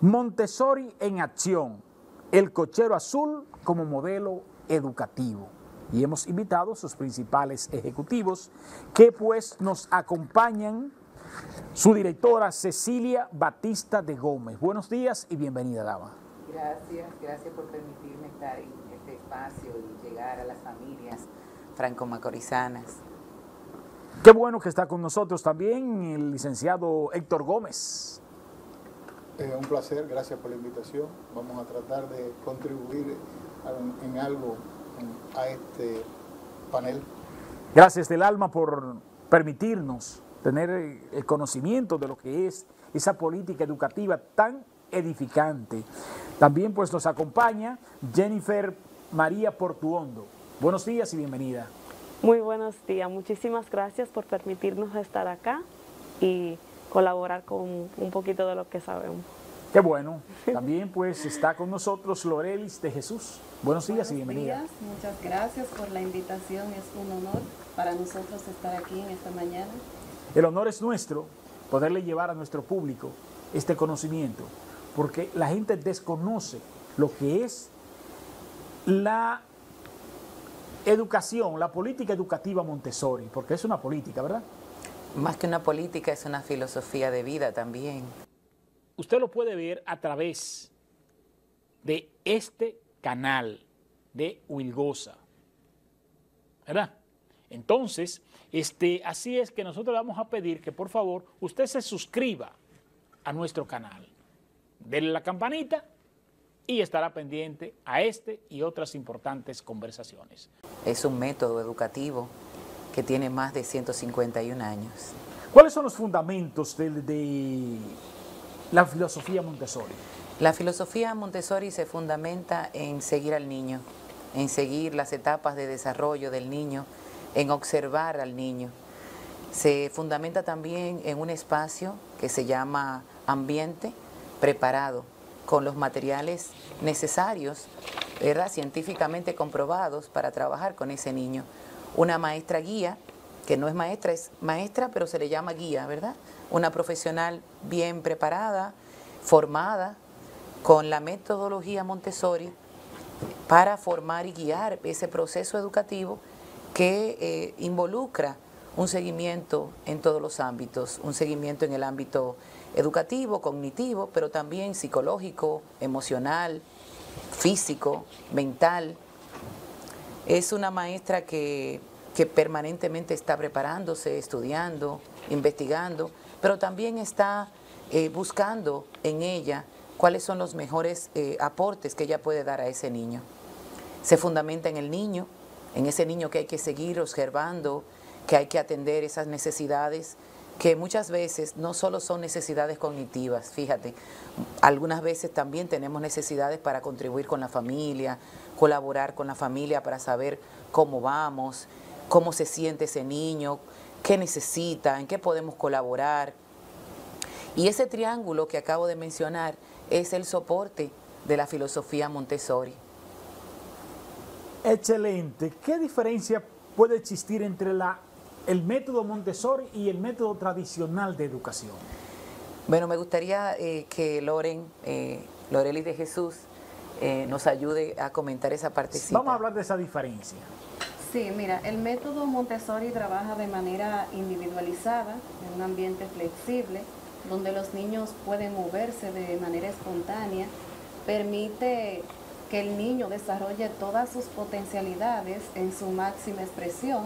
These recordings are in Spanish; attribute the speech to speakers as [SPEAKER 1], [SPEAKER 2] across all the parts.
[SPEAKER 1] Montessori en acción, el cochero azul como modelo educativo. Y hemos invitado a sus principales ejecutivos que pues nos acompañan. Su directora Cecilia Batista de Gómez. Buenos días y bienvenida, dama.
[SPEAKER 2] Gracias por permitirme estar en este espacio y llegar a las familias franco-macorizanas.
[SPEAKER 1] Qué bueno que está con nosotros también el licenciado Héctor Gómez.
[SPEAKER 3] Un placer, gracias por la invitación. Vamos a tratar de contribuir en algo a este panel.
[SPEAKER 1] Gracias del alma por permitirnos tener el conocimiento de lo que es esa política educativa tan edificante. También pues nos acompaña Jennifer María Portuondo. Buenos días y bienvenida.
[SPEAKER 4] Muy buenos días, muchísimas gracias por permitirnos estar acá y colaborar con un poquito de lo que sabemos.
[SPEAKER 1] Qué bueno. También pues está con nosotros Lorelis de Jesús. Buenos días y bienvenida.
[SPEAKER 5] Buenos días, muchas gracias por la invitación, es un honor para nosotros estar aquí en esta mañana.
[SPEAKER 1] El honor es nuestro poderle llevar a nuestro público este conocimiento, porque la gente desconoce lo que es la educación, la política educativa Montessori, porque es una política, ¿verdad?
[SPEAKER 2] Más que una política, es una filosofía de vida también.
[SPEAKER 1] Usted lo puede ver a través de este canal de Wilgosa, ¿verdad? Entonces, así es que nosotros le vamos a pedir que por favor usted se suscriba a nuestro canal. Denle la campanita y estará pendiente a este y otras importantes conversaciones.
[SPEAKER 2] Es un método educativo que tiene más de 151 años.
[SPEAKER 1] ¿Cuáles son los fundamentos de la filosofía Montessori?
[SPEAKER 2] La filosofía Montessori se fundamenta en seguir al niño, en seguir las etapas de desarrollo del niño, en observar al niño. Se fundamenta también en un espacio que se llama ambiente preparado, con los materiales necesarios, ¿verdad?, científicamente comprobados para trabajar con ese niño. Una maestra guía, que no es maestra, pero se le llama guía, ¿verdad? Una profesional bien preparada, formada, con la metodología Montessori para formar y guiar ese proceso educativo que involucra un seguimiento en todos los ámbitos, un seguimiento en el ámbito educativo, cognitivo, pero también psicológico, emocional, físico, mental. Es una maestra que permanentemente está preparándose, estudiando, investigando, pero también está buscando en ella cuáles son los mejores aportes que ella puede dar a ese niño. Se fundamenta en el niño, en ese niño que hay que seguir observando, que hay que atender esas necesidades, que muchas veces no solo son necesidades cognitivas, fíjate, algunas veces también tenemos necesidades para contribuir con la familia, colaborar con la familia para saber cómo vamos, cómo se siente ese niño, qué necesita, en qué podemos colaborar. Y ese triángulo que acabo de mencionar es el soporte de la filosofía Montessori.
[SPEAKER 1] Excelente. ¿Qué diferencia puede existir entre el método Montessori y el método tradicional de educación?
[SPEAKER 2] Bueno, me gustaría que Lorelis de Jesús nos ayude a comentar esa partecita.
[SPEAKER 1] Vamos a hablar de esa diferencia.
[SPEAKER 5] Sí, mira, el método Montessori trabaja de manera individualizada, en un ambiente flexible, donde los niños pueden moverse de manera espontánea, permite que el niño desarrolle todas sus potencialidades en su máxima expresión,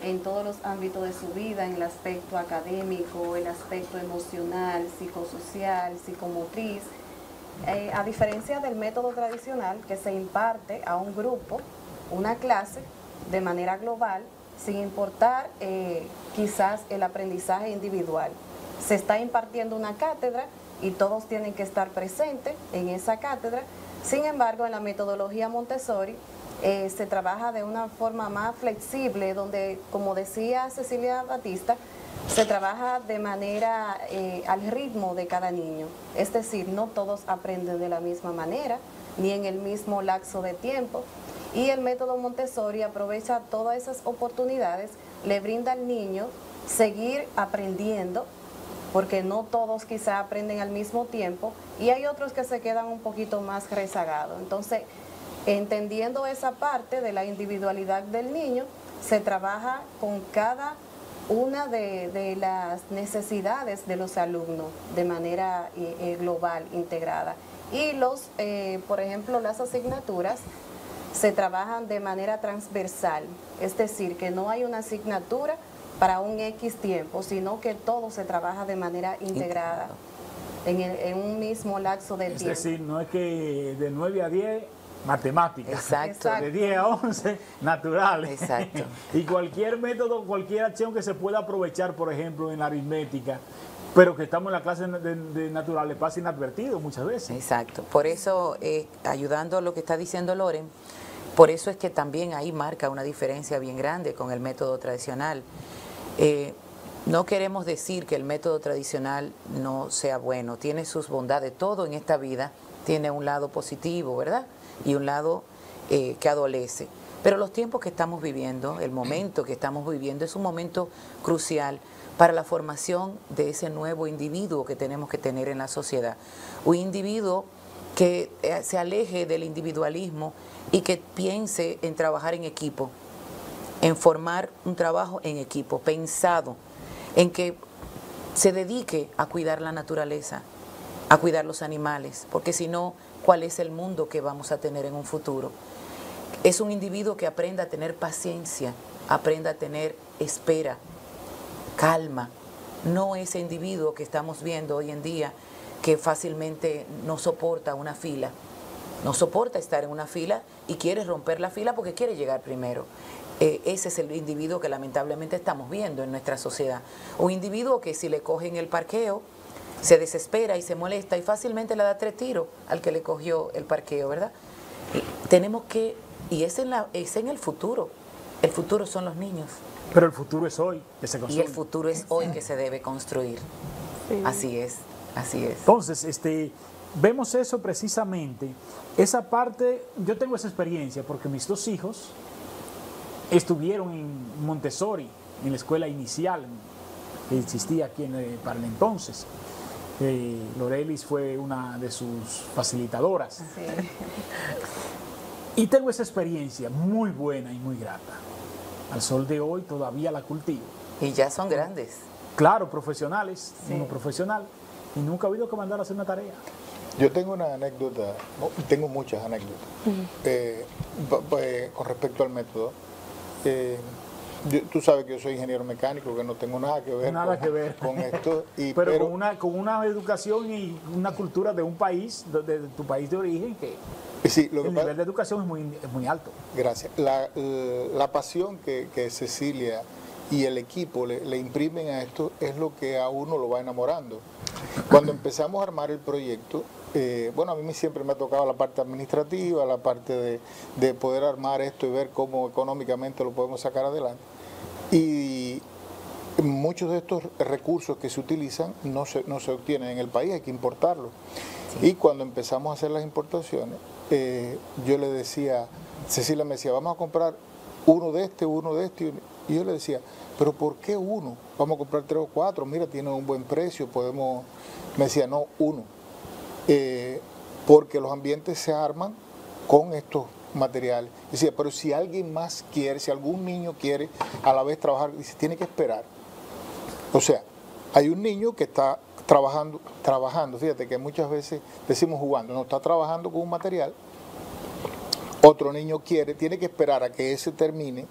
[SPEAKER 5] en todos los ámbitos de su vida, en el aspecto académico, el aspecto emocional, psicosocial, psicomotriz. A diferencia del método tradicional que se imparte a un grupo, una clase, de manera global, sin importar quizás el aprendizaje individual. Se está impartiendo una cátedra y todos tienen que estar presentes en esa cátedra. Sin embargo, en la metodología Montessori se trabaja de una forma más flexible, donde, como decía Cecilia Batista, se trabaja de manera al ritmo de cada niño. Es decir, no todos aprenden de la misma manera, ni en el mismo lapso de tiempo. Y el método Montessori aprovecha todas esas oportunidades, le brinda al niño seguir aprendiendo porque no todos quizá aprenden al mismo tiempo y hay otros que se quedan un poquito más rezagados. Entonces, entendiendo esa parte de la individualidad del niño, se trabaja con cada una de las necesidades de los alumnos de manera global, integrada. Y por ejemplo, las asignaturas se trabajan de manera transversal, es decir, que no hay una asignatura para un X tiempo, sino que todo se trabaja de manera integrada en un mismo lapso de tiempo.
[SPEAKER 1] Es decir, no es que de 9 a 10 matemáticas,
[SPEAKER 2] Exacto.
[SPEAKER 1] de 10 a 11 naturales.
[SPEAKER 2] Exacto.
[SPEAKER 1] Y cualquier método, cualquier acción que se pueda aprovechar, por ejemplo, en la aritmética, pero que estamos en la clase de naturales, pasa inadvertido muchas veces.
[SPEAKER 2] Exacto. Por eso, ayudando a lo que está diciendo Loren, por eso es que también ahí marca una diferencia bien grande con el método tradicional. No queremos decir que el método tradicional no sea bueno, tiene sus bondades, todo en esta vida tiene un lado positivo, ¿verdad? Y un lado que adolece. Pero los tiempos que estamos viviendo, el momento que estamos viviendo es un momento crucial para la formación de ese nuevo individuo que tenemos que tener en la sociedad. Un individuo que se aleje del individualismo y que piense en trabajar en equipo, en formar un trabajo en equipo, pensado en que se dedique a cuidar la naturaleza, a cuidar los animales, porque si no, ¿cuál es el mundo que vamos a tener en un futuro? Es un individuo que aprenda a tener paciencia, aprenda a tener espera, calma, no ese individuo que estamos viendo hoy en día que fácilmente no soporta una fila, no soporta estar en una fila y quiere romper la fila porque quiere llegar primero. Ese es el individuo que lamentablemente estamos viendo en nuestra sociedad. Un individuo que si le cogen el parqueo, se desespera y se molesta y fácilmente le da 3 tiros al que le cogió el parqueo, ¿verdad? Tenemos que, y es en el futuro son los niños.
[SPEAKER 1] Pero el futuro es hoy, que se
[SPEAKER 2] Y
[SPEAKER 1] construye.
[SPEAKER 2] el futuro es hoy que se debe construir.
[SPEAKER 4] Sí.
[SPEAKER 2] Así es, así es.
[SPEAKER 1] Entonces, vemos eso precisamente. Esa parte, yo tengo esa experiencia porque mis 2 hijos estuvieron en Montessori, en la escuela inicial que existía aquí para el entonces. Lorelis fue una de sus facilitadoras.
[SPEAKER 5] Sí.
[SPEAKER 1] Y tengo esa experiencia muy buena y muy grata. Al sol de hoy todavía la cultivo.
[SPEAKER 2] Y ya son grandes.
[SPEAKER 1] Claro, profesionales,
[SPEAKER 5] Sí.
[SPEAKER 1] uno profesional, y nunca he habido que mandar a hacer una tarea.
[SPEAKER 3] Yo tengo una anécdota, tengo muchas anécdotas con respecto al método. Tú sabes que yo soy ingeniero mecánico, que no tengo nada que ver, con esto.
[SPEAKER 1] Pero con una educación y una cultura de un país, de tu país de origen, que
[SPEAKER 3] sí, lo que
[SPEAKER 1] el nivel de educación es muy alto.
[SPEAKER 3] Gracias. La pasión que Cecilia y el equipo le imprimen a esto es lo que a uno lo va enamorando. Cuando empezamos a armar el proyecto, bueno, a mí siempre me ha tocado la parte administrativa, la parte de poder armar esto y ver cómo económicamente lo podemos sacar adelante. Y muchos de estos recursos que se utilizan no se obtienen en el país, hay que importarlos. Sí. Y cuando empezamos a hacer las importaciones, yo le decía, Cecilia me decía, vamos a comprar uno de este. Y yo le decía, pero ¿por qué uno? Vamos a comprar 3 o 4, mira, tiene un buen precio, podemos... Me decía, no, uno. Porque los ambientes se arman con estos materiales. Decía, pero si alguien más quiere, si algún niño quiere a la vez trabajar, dice, tiene que esperar. O sea, hay un niño que está trabajando, fíjate que muchas veces decimos jugando, no, está trabajando con un material, otro niño tiene que esperar a que ese termine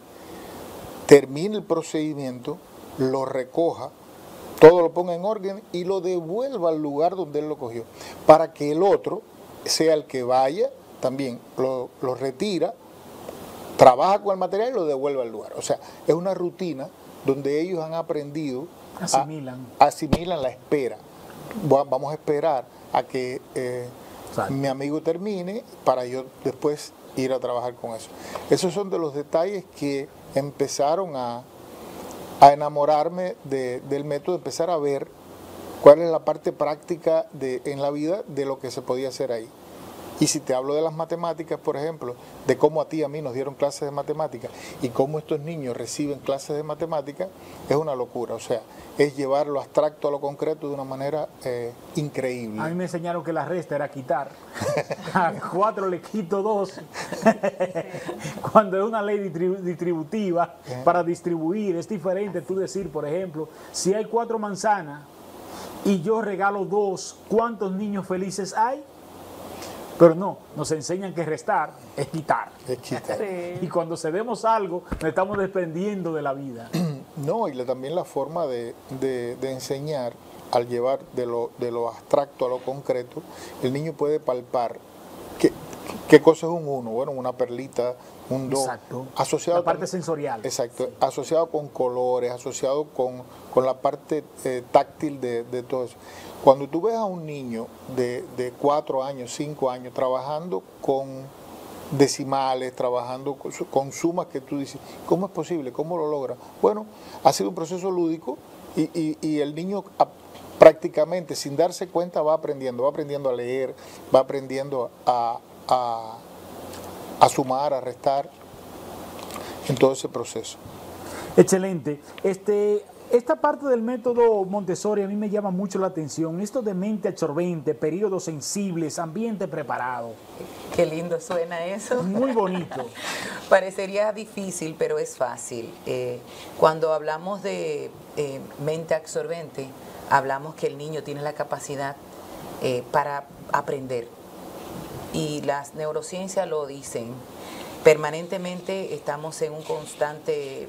[SPEAKER 3] el procedimiento, lo recoja, todo lo ponga en orden y lo devuelva al lugar donde él lo cogió, para que el otro sea el que vaya, también lo retira, trabaja con el material y lo devuelve al lugar. O sea, es una rutina donde ellos han aprendido, asimilan la espera. Vamos a esperar a que mi amigo termine para yo después ir a trabajar con eso. Esos son de los detalles que empezaron a enamorarme del método, empezar a ver cuál es la parte práctica en la vida de lo que se podía hacer ahí. Y si te hablo de las matemáticas, por ejemplo, de cómo a ti y a mí nos dieron clases de matemáticas y cómo estos niños reciben clases de matemáticas, es una locura. O sea, es llevar lo abstracto a lo concreto de una manera increíble.
[SPEAKER 1] A mí me enseñaron que la resta era quitar. A 4 le quito 2. Cuando es una ley distributiva, para distribuir, es diferente tú decir, por ejemplo, si hay 4 manzanas y yo regalo 2, ¿cuántos niños felices hay? Pero no, nos enseñan que restar es quitar.
[SPEAKER 3] Es quitar.
[SPEAKER 4] Sí.
[SPEAKER 1] Y cuando cedemos algo, nos estamos desprendiendo de la vida.
[SPEAKER 3] No, y también la forma de enseñar, al llevar de lo abstracto a lo concreto, el niño puede palpar qué cosa es un 1, bueno, una perlita, un 2.
[SPEAKER 1] Exacto.
[SPEAKER 3] Asociado
[SPEAKER 1] la parte sensorial.
[SPEAKER 3] Exacto, asociado con colores, asociado con la parte táctil de todo eso. Cuando tú ves a un niño de 4 años, 5 años, trabajando con decimales, trabajando con sumas que tú dices, ¿cómo es posible? ¿Cómo lo logra? Bueno, ha sido un proceso lúdico y el niño prácticamente, sin darse cuenta, va aprendiendo a leer, va aprendiendo a sumar, a restar, en todo ese proceso.
[SPEAKER 1] Excelente. Esta parte del método Montessori a mí me llama mucho la atención. Esto de mente absorbente, periodos sensibles, ambiente preparado.
[SPEAKER 2] Qué lindo suena eso.
[SPEAKER 1] Muy bonito.
[SPEAKER 2] Parecería difícil, pero es fácil. Cuando hablamos de mente absorbente, hablamos que el niño tiene la capacidad para aprender. Y las neurociencias lo dicen. Permanentemente estamos en un constante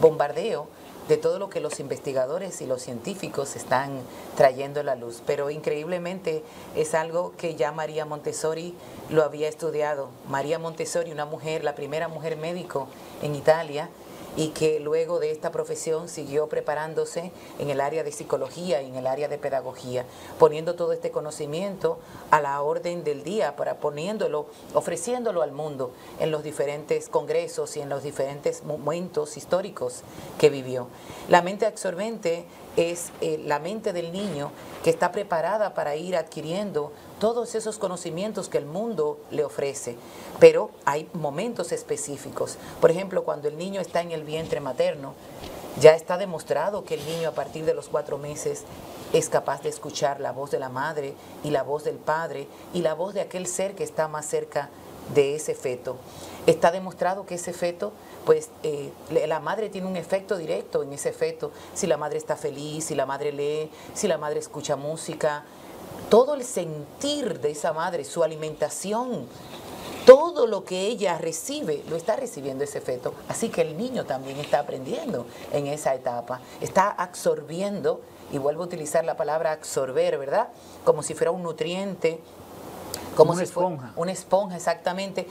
[SPEAKER 2] bombardeo de todo lo que los investigadores y los científicos están trayendo a la luz. Pero increíblemente es algo que ya María Montessori lo había estudiado. María Montessori, una mujer, la primera mujer médico en Italia, y que luego de esta profesión siguió preparándose en el área de psicología y en el área de pedagogía, poniendo todo este conocimiento a la orden del día, ofreciéndolo al mundo en los diferentes congresos y en los diferentes momentos históricos que vivió. La mente absorbente es la mente del niño que está preparada para ir adquiriendo todos esos conocimientos que el mundo le ofrece, pero hay momentos específicos. Por ejemplo, cuando el niño está en el vientre materno, ya está demostrado que el niño a partir de los 4 meses es capaz de escuchar la voz de la madre y la voz del padre y la voz de aquel ser que está más cerca de ese feto. Está demostrado que ese feto, pues la madre tiene un efecto directo en ese feto. Si la madre está feliz, si la madre lee, si la madre escucha música, todo el sentir de esa madre, su alimentación, todo lo que ella recibe, lo está recibiendo ese feto. Así que el niño también está aprendiendo en esa etapa, está absorbiendo, y vuelvo a utilizar la palabra absorber, ¿verdad? Como si fuera un nutriente, como
[SPEAKER 1] una
[SPEAKER 2] si fuera
[SPEAKER 1] esponja.
[SPEAKER 2] Una esponja, exactamente.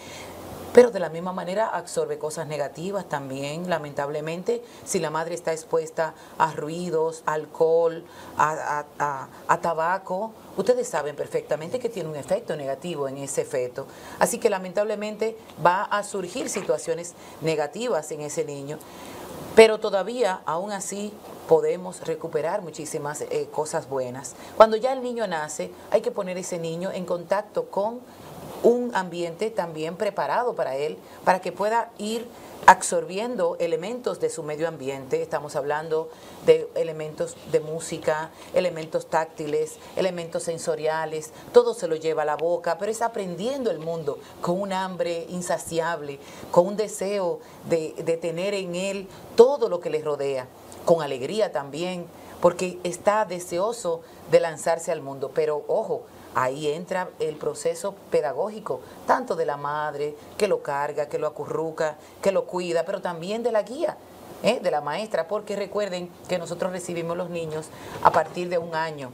[SPEAKER 2] Pero de la misma manera absorbe cosas negativas también, lamentablemente. Si la madre está expuesta a ruidos, a alcohol, a tabaco, ustedes saben perfectamente que tiene un efecto negativo en ese feto. Así que lamentablemente va a surgir situaciones negativas en ese niño. Pero todavía, aún así, podemos recuperar muchísimas cosas buenas. Cuando ya el niño nace, hay que poner ese niño en contacto con un ambiente también preparado para él, para que pueda ir absorbiendo elementos de su medio ambiente. Estamos hablando de elementos de música, elementos táctiles, elementos sensoriales, todo se lo lleva a la boca, pero es aprendiendo el mundo con un hambre insaciable, con un deseo de tener en él todo lo que le rodea, con alegría también, porque está deseoso de lanzarse al mundo. Pero ojo, ahí entra el proceso pedagógico, tanto de la madre, que lo carga, que lo acurruca, que lo cuida, pero también de la guía, de la maestra, porque recuerden que nosotros recibimos los niños a partir de 1 año.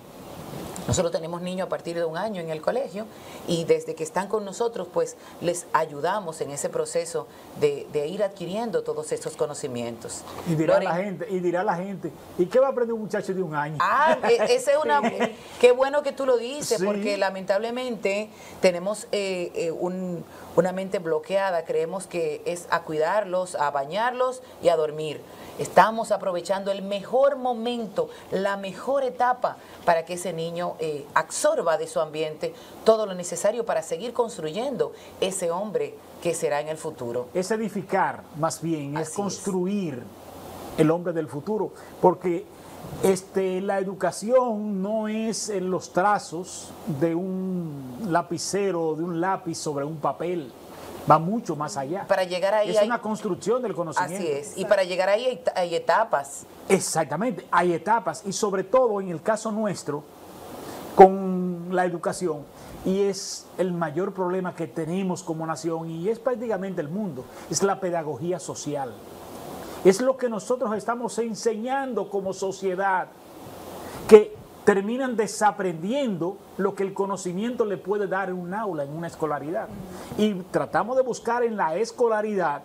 [SPEAKER 2] Nosotros tenemos niños a partir de 1 año en el colegio y desde que están con nosotros, pues les ayudamos en ese proceso de ir adquiriendo todos estos conocimientos.
[SPEAKER 1] Y dirá la gente, ¿y qué va a aprender un muchacho de 1 año?
[SPEAKER 2] Esa es una... Qué bueno que tú lo dices,
[SPEAKER 1] Sí.
[SPEAKER 2] porque lamentablemente tenemos una mente bloqueada. Creemos que es a cuidarlos, a bañarlos y a dormir. Estamos aprovechando el mejor momento, la mejor etapa para que ese niño absorba de su ambiente todo lo necesario para seguir construyendo ese hombre que será en el futuro.
[SPEAKER 1] Es edificar, más bien, es
[SPEAKER 2] Así
[SPEAKER 1] construir el hombre del futuro, porque la educación no es en los trazos de un lapicero, de un lápiz sobre un papel, va mucho más allá.
[SPEAKER 2] Para llegar ahí
[SPEAKER 1] es una construcción del conocimiento.
[SPEAKER 2] Así es, y para llegar ahí hay etapas.
[SPEAKER 1] Exactamente, hay etapas, y sobre todo en el caso nuestro, con la educación, y es el mayor problema que tenemos como nación, y es prácticamente el mundo, es la pedagogía social. Es lo que nosotros estamos enseñando como sociedad, que terminan desaprendiendo lo que el conocimiento le puede dar en un aula, en una escolaridad. Y tratamos de buscar en la escolaridad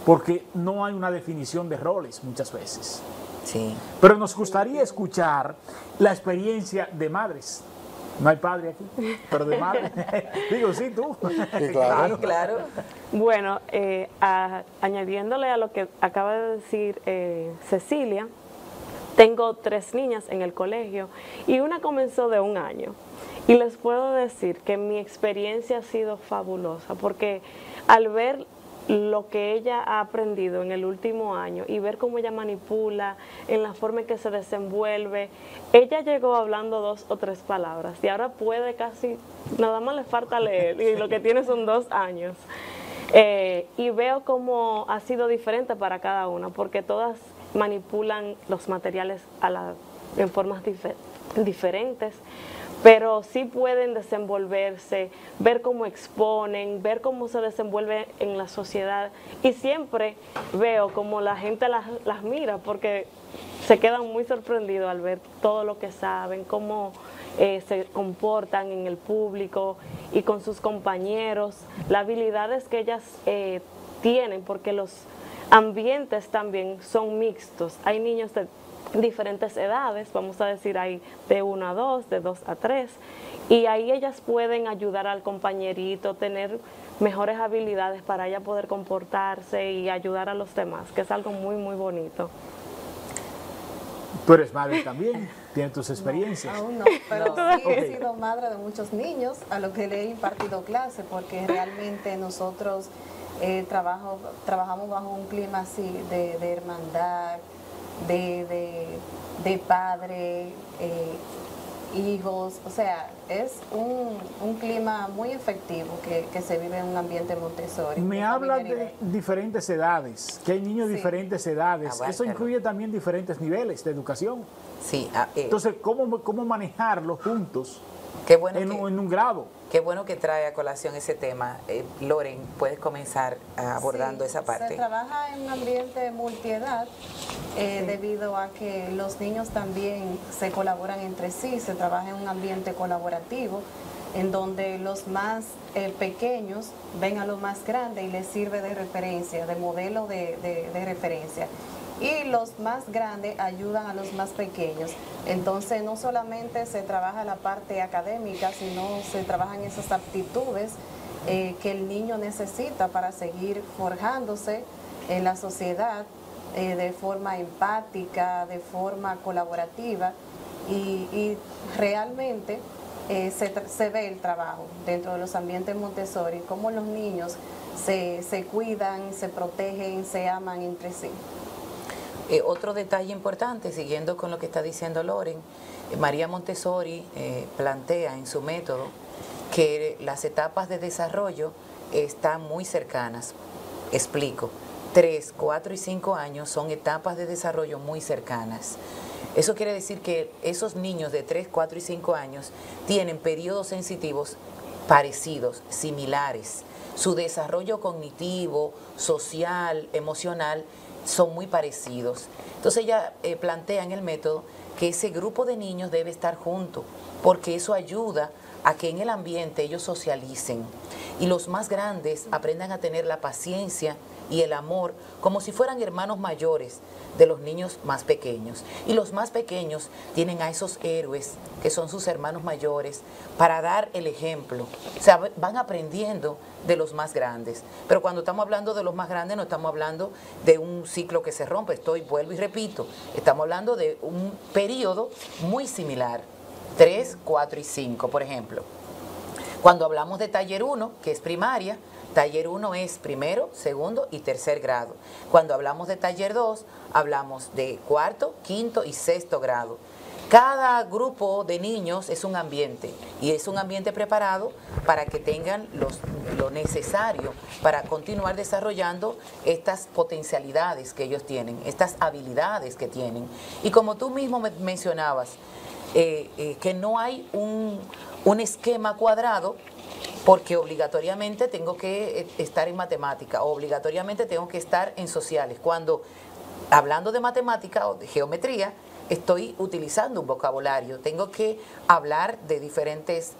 [SPEAKER 1] porque no hay una definición de roles muchas veces.
[SPEAKER 2] Sí.
[SPEAKER 1] Pero nos gustaría escuchar la experiencia de madres. No hay padre aquí, pero de madre. Digo, sí, tú.
[SPEAKER 3] Sí, claro.
[SPEAKER 2] Claro.
[SPEAKER 4] Bueno, añadiéndole a lo que acaba de decir Cecilia, tengo 3 niñas en el colegio y una comenzó de 1 año. Y les puedo decir que mi experiencia ha sido fabulosa, porque al ver lo que ella ha aprendido en el último año y ver cómo ella manipula, en la forma en que se desenvuelve, ella llegó hablando 2 o 3 palabras y ahora puede casi, nada más le falta leer, y lo que tiene son 2 años. Y veo cómo ha sido diferente para cada una, porque todas manipulan los materiales en formas diferentes, pero sí pueden desenvolverse, ver cómo exponen, ver cómo se desenvuelve en la sociedad, y siempre veo cómo la gente las mira, porque se quedan muy sorprendidos al ver todo lo que saben, cómo se comportan en el público y con sus compañeros, las habilidades que ellas tienen, porque los ambientes también son mixtos. Hay niños de diferentes edades, vamos a decir, hay de 1 a 2, de 2 a 3, y ahí ellas pueden ayudar al compañerito, tener mejores habilidades para ella poder comportarse y ayudar a los demás, que es algo muy, muy bonito.
[SPEAKER 1] Tú eres madre también, tienes tus experiencias.
[SPEAKER 5] No, aún no, pero sí he sido madre de muchos niños a los que le he impartido clase, porque realmente nosotros trabajamos bajo un clima así de hermandad, de padre, hijos, o sea, es un clima muy efectivo que se vive en un ambiente Montessori.
[SPEAKER 1] Me habla de diferentes edades, que hay niños de diferentes edades.
[SPEAKER 2] Abárcalo.
[SPEAKER 1] Eso incluye también diferentes niveles de educación.
[SPEAKER 2] Sí.
[SPEAKER 1] Entonces, ¿cómo manejarlos juntos
[SPEAKER 2] Qué bueno
[SPEAKER 1] en
[SPEAKER 2] que,
[SPEAKER 1] un grado?
[SPEAKER 2] qué bueno que trae a colación ese tema. Loren, puedes comenzar abordando esa parte.
[SPEAKER 5] Se trabaja en un ambiente multiedad debido a que los niños también se colaboran entre sí, se trabaja en un ambiente colaborativo en donde los más pequeños ven a los más grandes y les sirve de referencia, de modelo de referencia. Y los más grandes ayudan a los más pequeños. Entonces no solamente se trabaja la parte académica, sino se trabajan esas aptitudes que el niño necesita para seguir forjándose en la sociedad de forma empática, de forma colaborativa, y realmente se ve el trabajo dentro de los ambientes Montessori, cómo los niños se cuidan, se protegen, se aman entre sí.
[SPEAKER 2] Otro detalle importante, siguiendo con lo que está diciendo Loren, María Montessori plantea en su método que las etapas de desarrollo están muy cercanas. Explico, 3, 4 y 5 años son etapas de desarrollo muy cercanas. Eso quiere decir que esos niños de 3, 4 y 5 años tienen periodos sensitivos parecidos, similares. Su desarrollo cognitivo, social, emocional son muy parecidos. Entonces ella plantea en el método que ese grupo de niños debe estar junto, porque eso ayuda a que en el ambiente ellos socialicen y los más grandes aprendan a tener la paciencia y el amor como si fueran hermanos mayores de los niños más pequeños. Y los más pequeños tienen a esos héroes que son sus hermanos mayores para dar el ejemplo. O sea, van aprendiendo de los más grandes. Pero cuando estamos hablando de los más grandes no estamos hablando de un ciclo que se rompe. Vuelvo y repito, estamos hablando de un periodo muy similar. 3, 4 y 5, por ejemplo. Cuando hablamos de taller 1, que es primaria, taller 1 es primero, segundo y tercer grado. Cuando hablamos de taller 2, hablamos de cuarto, quinto y sexto grado. Cada grupo de niños es un ambiente y es un ambiente preparado para que tengan lo necesario para continuar desarrollando estas potencialidades que ellos tienen, estas habilidades que tienen. Y como tú mismo mencionabas, que no hay un esquema cuadrado porque obligatoriamente tengo que estar en matemática o obligatoriamente tengo que estar en sociales. Cuando, hablando de matemática o de geometría, estoy utilizando un vocabulario. Tengo que hablar de diferentes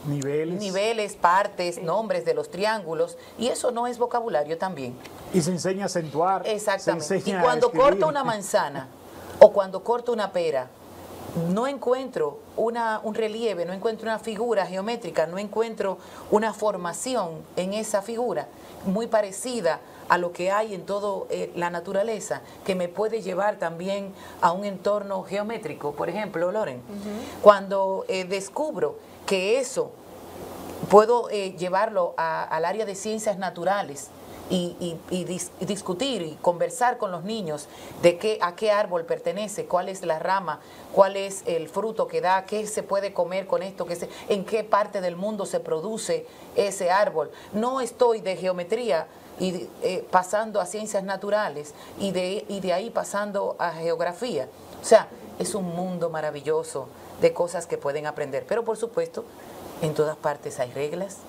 [SPEAKER 2] niveles, partes, nombres de los triángulos, y eso no es vocabulario también.
[SPEAKER 1] Y se enseña a acentuar.
[SPEAKER 2] Exactamente.
[SPEAKER 1] Y
[SPEAKER 2] cuando corto una manzana o cuando corto una pera, no encuentro un relieve, no encuentro una figura geométrica, no encuentro una formación en esa figura muy parecida a lo que hay en toda la naturaleza, que me puede llevar también a un entorno geométrico. Por ejemplo, Loren, cuando descubro que eso puedo llevarlo al área de ciencias naturales, y discutir y conversar con los niños de a qué árbol pertenece, cuál es la rama, cuál es el fruto que da, qué se puede comer con esto, en qué parte del mundo se produce ese árbol. No estoy de geometría y pasando a ciencias naturales y de ahí pasando a geografía. O sea, es un mundo maravilloso de cosas que pueden aprender. Pero por supuesto, en todas partes hay reglas,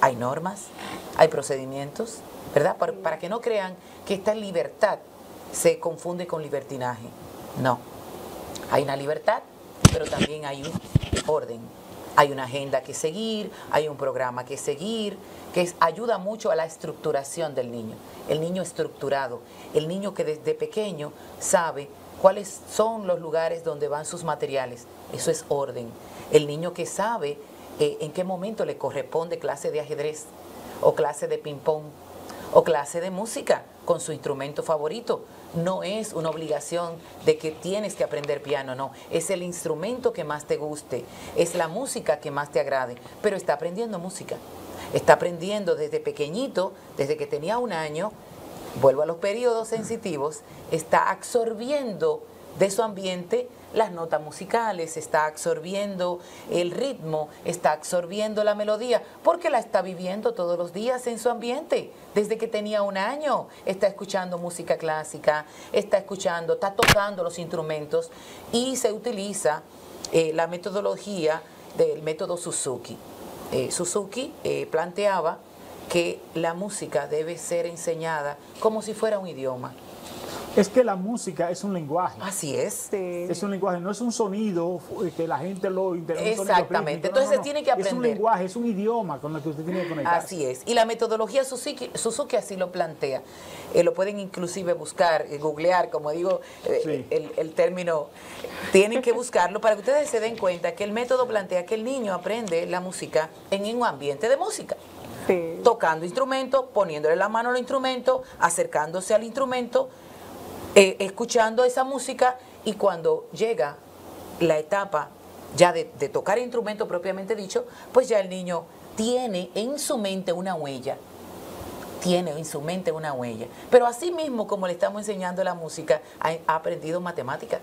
[SPEAKER 2] hay normas, hay procedimientos, ¿verdad? Para que no crean que esta libertad se confunde con libertinaje. No. Hay una libertad, pero también hay un orden. Hay una agenda que seguir, hay un programa que seguir, que ayuda mucho a la estructuración del niño. El niño estructurado, el niño que desde pequeño sabe cuáles son los lugares donde van sus materiales. Eso es orden. El niño que sabe en qué momento le corresponde clase de ajedrez, o clase de ping-pong, o clase de música con su instrumento favorito. No es una obligación de que tienes que aprender piano, no. Es el instrumento que más te guste, es la música que más te agrade, pero está aprendiendo música. Está aprendiendo desde pequeñito, desde que tenía 1 año, vuelvo a los periodos sensitivos, está absorbiendo de su ambiente las notas musicales, está absorbiendo el ritmo, está absorbiendo la melodía, porque la está viviendo todos los días en su ambiente. Desde que tenía 1 año, está escuchando música clásica, está tocando los instrumentos, y se utiliza la metodología del método Suzuki. Suzuki planteaba que la música debe ser enseñada como si fuera un idioma.
[SPEAKER 1] Es que la música es un lenguaje.
[SPEAKER 2] Así es.
[SPEAKER 4] Sí.
[SPEAKER 1] Es un lenguaje, no es un sonido que la gente lo interpreta.
[SPEAKER 2] Exactamente. Entonces se tiene que aprender.
[SPEAKER 1] Es un lenguaje, es un idioma con el que usted tiene que conectarse.
[SPEAKER 2] Así es. Y la metodología Suzuki así lo plantea. Lo pueden inclusive buscar, googlear, como digo,
[SPEAKER 1] Sí.
[SPEAKER 2] el término. Tienen que buscarlo para que ustedes se den cuenta que el método plantea que el niño aprende la música en un ambiente de música.
[SPEAKER 4] Sí.
[SPEAKER 2] Tocando instrumentos, poniéndole la mano al instrumento, acercándose al instrumento, escuchando esa música, y cuando llega la etapa ya de tocar instrumento propiamente dicho, pues ya el niño tiene en su mente una huella. Pero así mismo como le estamos enseñando la música, ha aprendido matemática.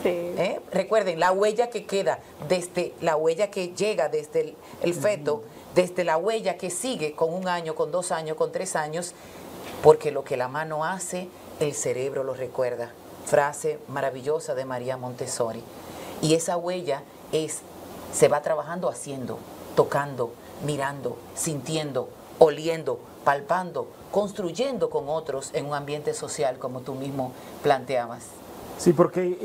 [SPEAKER 4] Sí.
[SPEAKER 2] Recuerden, la huella que queda, desde la huella que llega desde el feto, desde la huella que sigue con 1 año, con 2 años, con 3 años, porque lo que la mano hace, el cerebro lo recuerda. Frase maravillosa de María Montessori. Y esa huella se va trabajando haciendo, tocando, mirando, sintiendo, oliendo, palpando, construyendo con otros en un ambiente social, como tú mismo planteabas.
[SPEAKER 1] Sí, porque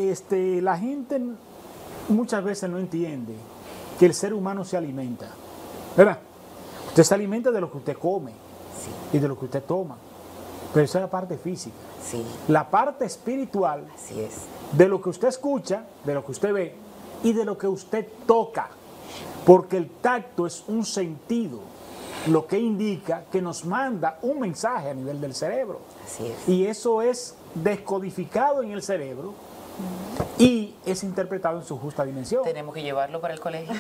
[SPEAKER 1] la gente muchas veces no entiende que el ser humano se alimenta, ¿verdad? Usted se alimenta de lo que usted come y de lo que usted toma. Pero esa es la parte física.
[SPEAKER 2] Sí,
[SPEAKER 1] La parte espiritual,
[SPEAKER 2] así es.
[SPEAKER 1] de lo que usted escucha, de lo que usted ve y de lo que usted toca. Porque el tacto es un sentido, lo que indica que nos manda un mensaje a nivel del cerebro.
[SPEAKER 2] Así es.
[SPEAKER 1] Y eso es descodificado en el cerebro y es interpretado en su justa dimensión.
[SPEAKER 2] Tenemos que llevarlo para el colegio.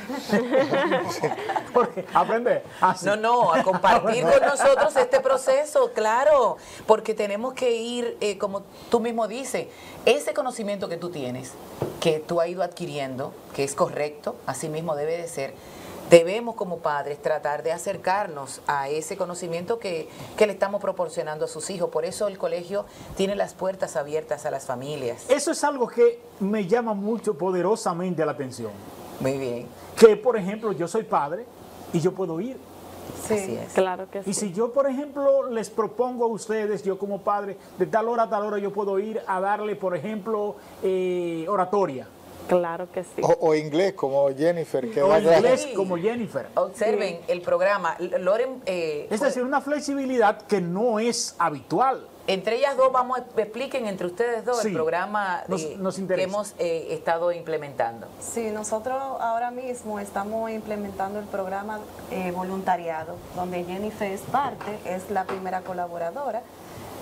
[SPEAKER 1] Porque aprende así.
[SPEAKER 2] No, a compartir con nosotros este proceso, claro, porque tenemos que ir, como tú mismo dices, ese conocimiento que tú tienes, que tú has ido adquiriendo, que es correcto, así mismo debe de ser. Debemos como padres tratar de acercarnos a ese conocimiento que le estamos proporcionando a sus hijos. Por eso el colegio tiene las puertas abiertas a las familias.
[SPEAKER 1] Eso es algo que me llama mucho, poderosamente la atención.
[SPEAKER 2] Muy bien.
[SPEAKER 1] Que, por ejemplo, yo soy padre y yo puedo ir.
[SPEAKER 2] Así es.
[SPEAKER 4] Claro que sí.
[SPEAKER 1] Y si yo, por ejemplo, les propongo a ustedes, yo como padre, de tal hora a tal hora yo puedo ir a darle, por ejemplo, oratoria.
[SPEAKER 4] Claro que sí.
[SPEAKER 3] O inglés, como Jennifer, que
[SPEAKER 1] O
[SPEAKER 3] da clase.
[SPEAKER 1] inglés como Jennifer.
[SPEAKER 2] Observen el programa. Loren,
[SPEAKER 1] Es decir, una flexibilidad que no es habitual.
[SPEAKER 2] entre ellas dos, expliquen entre ustedes dos
[SPEAKER 1] Sí,
[SPEAKER 2] el programa
[SPEAKER 1] nos
[SPEAKER 2] que
[SPEAKER 1] interesa.
[SPEAKER 2] hemos estado implementando.
[SPEAKER 5] Sí, nosotros ahora mismo estamos implementando el programa voluntariado, donde Jennifer es parte, es la primera colaboradora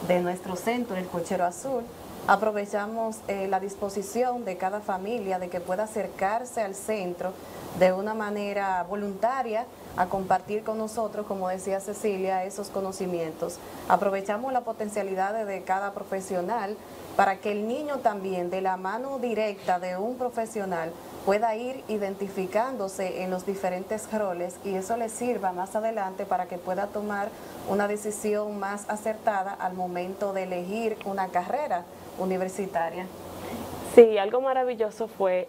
[SPEAKER 5] de nuestro centro, el Cochero Azul. Aprovechamos la disposición de cada familia de que pueda acercarse al centro de una manera voluntaria a compartir con nosotros, como decía Cecilia, esos conocimientos. Aprovechamos las potencialidades de cada profesional para que el niño también, de la mano directa de un profesional, pueda ir identificándose en los diferentes roles y eso le sirva más adelante para que pueda tomar una decisión más acertada al momento de elegir una carrera universitaria.
[SPEAKER 4] Sí, algo maravilloso fue,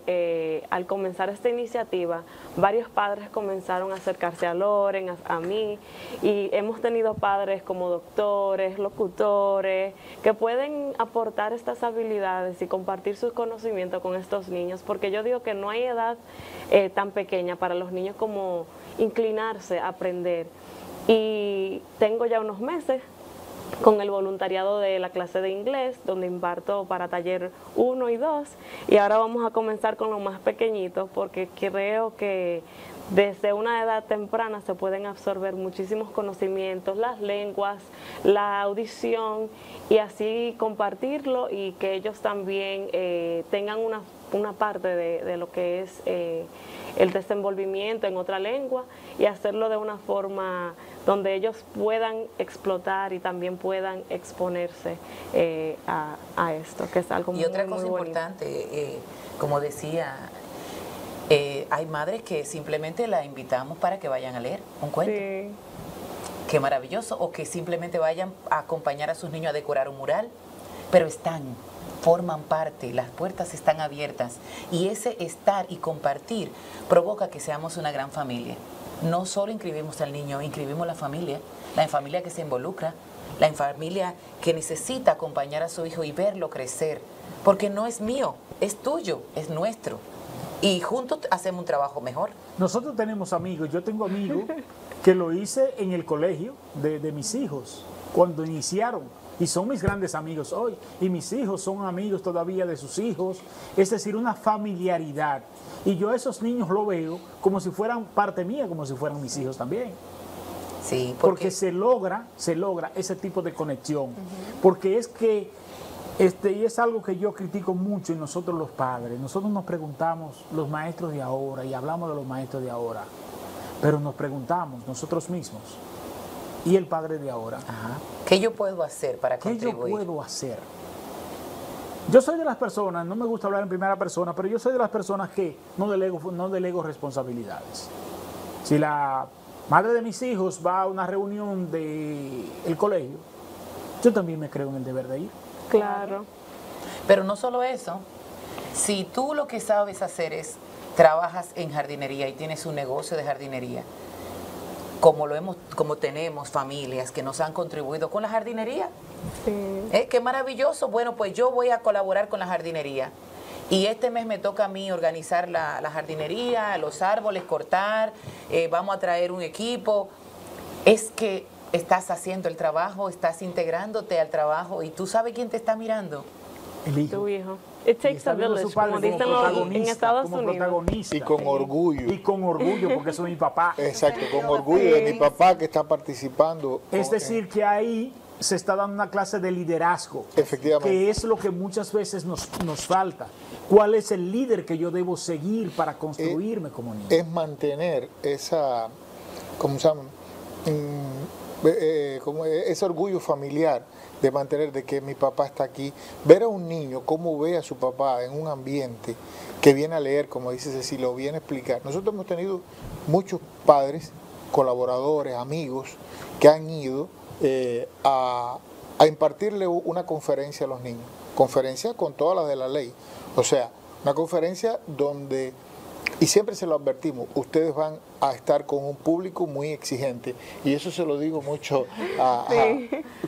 [SPEAKER 4] al comenzar esta iniciativa, varios padres comenzaron a acercarse a Loren, a mí, y hemos tenido padres como doctores, locutores, que pueden aportar estas habilidades y compartir sus conocimientos con estos niños, porque yo digo que no hay edad tan pequeña para los niños como inclinarse a aprender. Y tengo ya unos meses con el voluntariado de la clase de inglés, donde imparto para taller 1 y 2, y ahora vamos a comenzar con los más pequeñitos, porque creo que desde una edad temprana se pueden absorber muchísimos conocimientos, las lenguas, la audición, y así compartirlo y que ellos también tengan una parte de lo que es el desenvolvimiento en otra lengua y hacerlo de una forma donde ellos puedan explotar y también puedan exponerse a esto, que es algo muy,
[SPEAKER 2] Y otra
[SPEAKER 4] muy
[SPEAKER 2] cosa
[SPEAKER 4] bonito.
[SPEAKER 2] importante, como decía, hay madres que simplemente la invitamos para que vayan a leer un cuento.
[SPEAKER 4] Sí.
[SPEAKER 2] Qué maravilloso. O que simplemente vayan a acompañar a sus niños a decorar un mural. Pero forman parte, las puertas están abiertas. Y ese estar y compartir provoca que seamos una gran familia. No solo inscribimos al niño, inscribimos la familia que se involucra, la familia que necesita acompañar a su hijo y verlo crecer. Porque no es mío, es tuyo, es nuestro. Y juntos hacemos un trabajo mejor.
[SPEAKER 1] Nosotros tenemos amigos, yo tengo amigos que lo hice en el colegio de mis hijos, cuando iniciaron, y son mis grandes amigos hoy, y mis hijos son amigos todavía de sus hijos, es decir, una familiaridad. Y yo a esos niños lo veo como si fueran parte mía, como si fueran mis hijos también.
[SPEAKER 2] Sí,
[SPEAKER 1] Porque se logra ese tipo de conexión. Porque es que, y es algo que yo critico mucho en nosotros los padres. Nosotros nos preguntamos, los maestros de ahora, y hablamos de los maestros de ahora, pero nos preguntamos nosotros mismos, ¿y el padre de ahora?
[SPEAKER 2] Ajá. ¿Qué yo puedo hacer para
[SPEAKER 1] ¿Qué yo
[SPEAKER 2] contribuir?
[SPEAKER 1] puedo hacer? Yo soy de las personas, no me gusta hablar en primera persona, pero yo soy de las personas que no delego responsabilidades. Si la madre de mis hijos va a una reunión del colegio, yo también me creo en el deber de ir.
[SPEAKER 4] Claro.
[SPEAKER 2] Pero no solo eso, si tú lo que sabes hacer es, trabajas en jardinería y tienes un negocio de jardinería, como tenemos familias que nos han contribuido con la jardinería,
[SPEAKER 4] Sí.
[SPEAKER 2] qué maravilloso. Bueno, pues yo voy a colaborar con la jardinería y este mes me toca a mí organizar la jardinería, los árboles, cortar, vamos a traer un equipo. Es que estás haciendo el trabajo, estás integrándote al trabajo y tú sabes quién te está mirando.
[SPEAKER 1] El hijo.
[SPEAKER 4] Tu hijo. It
[SPEAKER 1] Y
[SPEAKER 4] takes
[SPEAKER 1] está
[SPEAKER 4] a
[SPEAKER 1] viendo a
[SPEAKER 4] village,
[SPEAKER 1] su padre
[SPEAKER 4] como
[SPEAKER 1] como
[SPEAKER 4] dicen los- en
[SPEAKER 1] protagonista,
[SPEAKER 4] Estados
[SPEAKER 1] como
[SPEAKER 4] Unidos.
[SPEAKER 1] protagonista.
[SPEAKER 3] Y con orgullo.
[SPEAKER 1] Y con orgullo, porque soy mi papá.
[SPEAKER 3] Exacto, con orgullo de mi papá que está participando.
[SPEAKER 1] Es decir, que ahí se está dando una clase de liderazgo.
[SPEAKER 3] Efectivamente.
[SPEAKER 1] Que es lo que muchas veces nos falta. ¿Cuál es el líder que yo debo seguir para construirme como niño?
[SPEAKER 3] Es mantener esa, ¿cómo se llama? Como ese orgullo familiar de mantener de que mi papá está aquí. Ver a un niño cómo ve a su papá en un ambiente que viene a leer, como dice Cecilia, lo viene a explicar. Nosotros hemos tenido muchos padres, colaboradores, amigos que han ido a impartirle una conferencia a los niños. Conferencia con todas las de la ley. O sea, una conferencia donde, y siempre se lo advertimos, ustedes van a estar con un público muy exigente. Y eso se lo digo mucho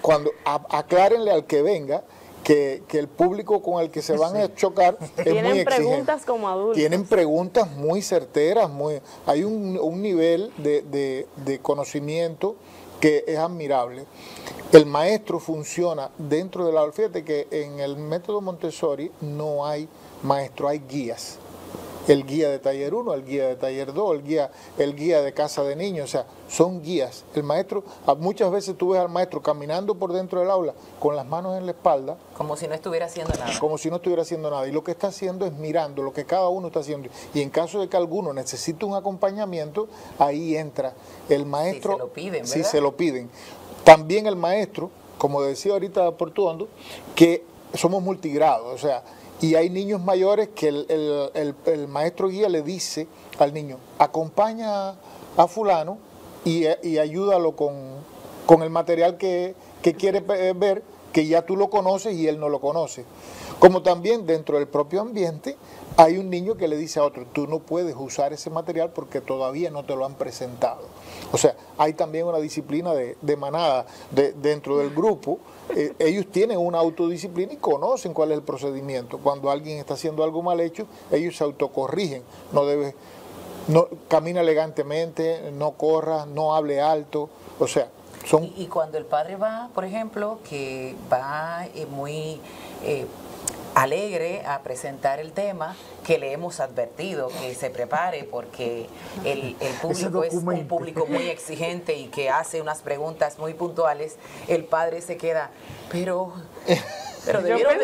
[SPEAKER 3] cuando aclárenle al que venga que el público con el que se van a chocar es muy
[SPEAKER 4] Tienen
[SPEAKER 3] exigente.
[SPEAKER 4] preguntas como adultos.
[SPEAKER 3] Tienen preguntas muy certeras, hay un nivel de conocimiento que es admirable. El maestro funciona dentro del aula. Fíjate que en el método Montessori no hay maestro, hay guías. El guía de taller 1, el guía de taller 2, el guía de casa de niños, o sea, son guías. El maestro, muchas veces tú ves al maestro caminando por dentro del aula con las manos en la espalda,
[SPEAKER 2] Como si no estuviera haciendo nada.
[SPEAKER 3] como si no estuviera haciendo nada. Y lo que está haciendo es mirando lo que cada uno está haciendo. Y en caso de que alguno necesite un acompañamiento, ahí entra el maestro.
[SPEAKER 2] Si se lo piden,
[SPEAKER 3] Si
[SPEAKER 2] ¿verdad?
[SPEAKER 3] se lo piden. También el maestro, como decía ahorita Portuondo, que somos multigrados, o sea, y hay niños mayores que el maestro guía le dice al niño, acompaña a fulano y ayúdalo con el material que quiere ver, que ya tú lo conoces y él no lo conoce. Como también dentro del propio ambiente hay un niño que le dice a otro, tú no puedes usar ese material porque todavía no te lo han presentado. O sea, hay también una disciplina de manada dentro del grupo. Ellos tienen una autodisciplina y conocen cuál es el procedimiento. Cuando alguien está haciendo algo mal hecho, ellos se autocorrigen. Camina elegantemente, no corra, no hable alto. O sea, son...
[SPEAKER 2] Y cuando el padre va, por ejemplo, que va muy alegre a presentar el tema, que le hemos advertido que se prepare porque el público es un público muy exigente y que hace unas preguntas muy puntuales, el padre se queda, pero debieron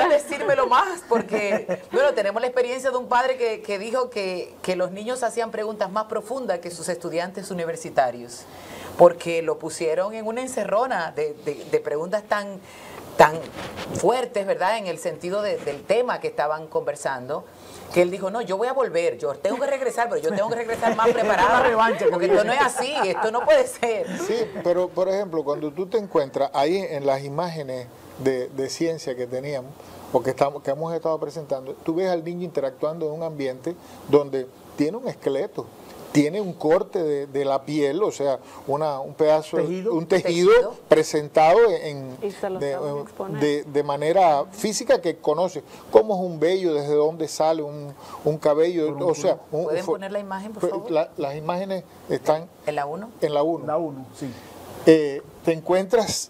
[SPEAKER 2] decírmelo más, porque bueno, tenemos la experiencia de un padre que dijo que los niños hacían preguntas más profundas que sus estudiantes universitarios, porque lo pusieron en una encerrona de preguntas tan fuertes, ¿verdad? En el sentido del tema que estaban conversando, que él dijo, no, yo voy a volver, yo tengo que regresar, pero yo tengo que regresar más preparado, porque esto no es así, esto no puede ser.
[SPEAKER 3] Sí, pero por ejemplo, cuando tú te encuentras ahí en las imágenes de ciencia que teníamos, o que hemos estado presentando, tú ves al niño interactuando en un ambiente donde tiene un esqueleto, tiene un corte de la piel, o sea, un pedazo, un tejido presentado de manera física que conoce cómo es un vello, desde dónde sale un cabello, o sea...
[SPEAKER 2] ¿Pueden poner la imagen, por favor?
[SPEAKER 3] Las imágenes están...
[SPEAKER 2] ¿En la 1?
[SPEAKER 3] En la 1.
[SPEAKER 1] La 1, sí.
[SPEAKER 3] Te encuentras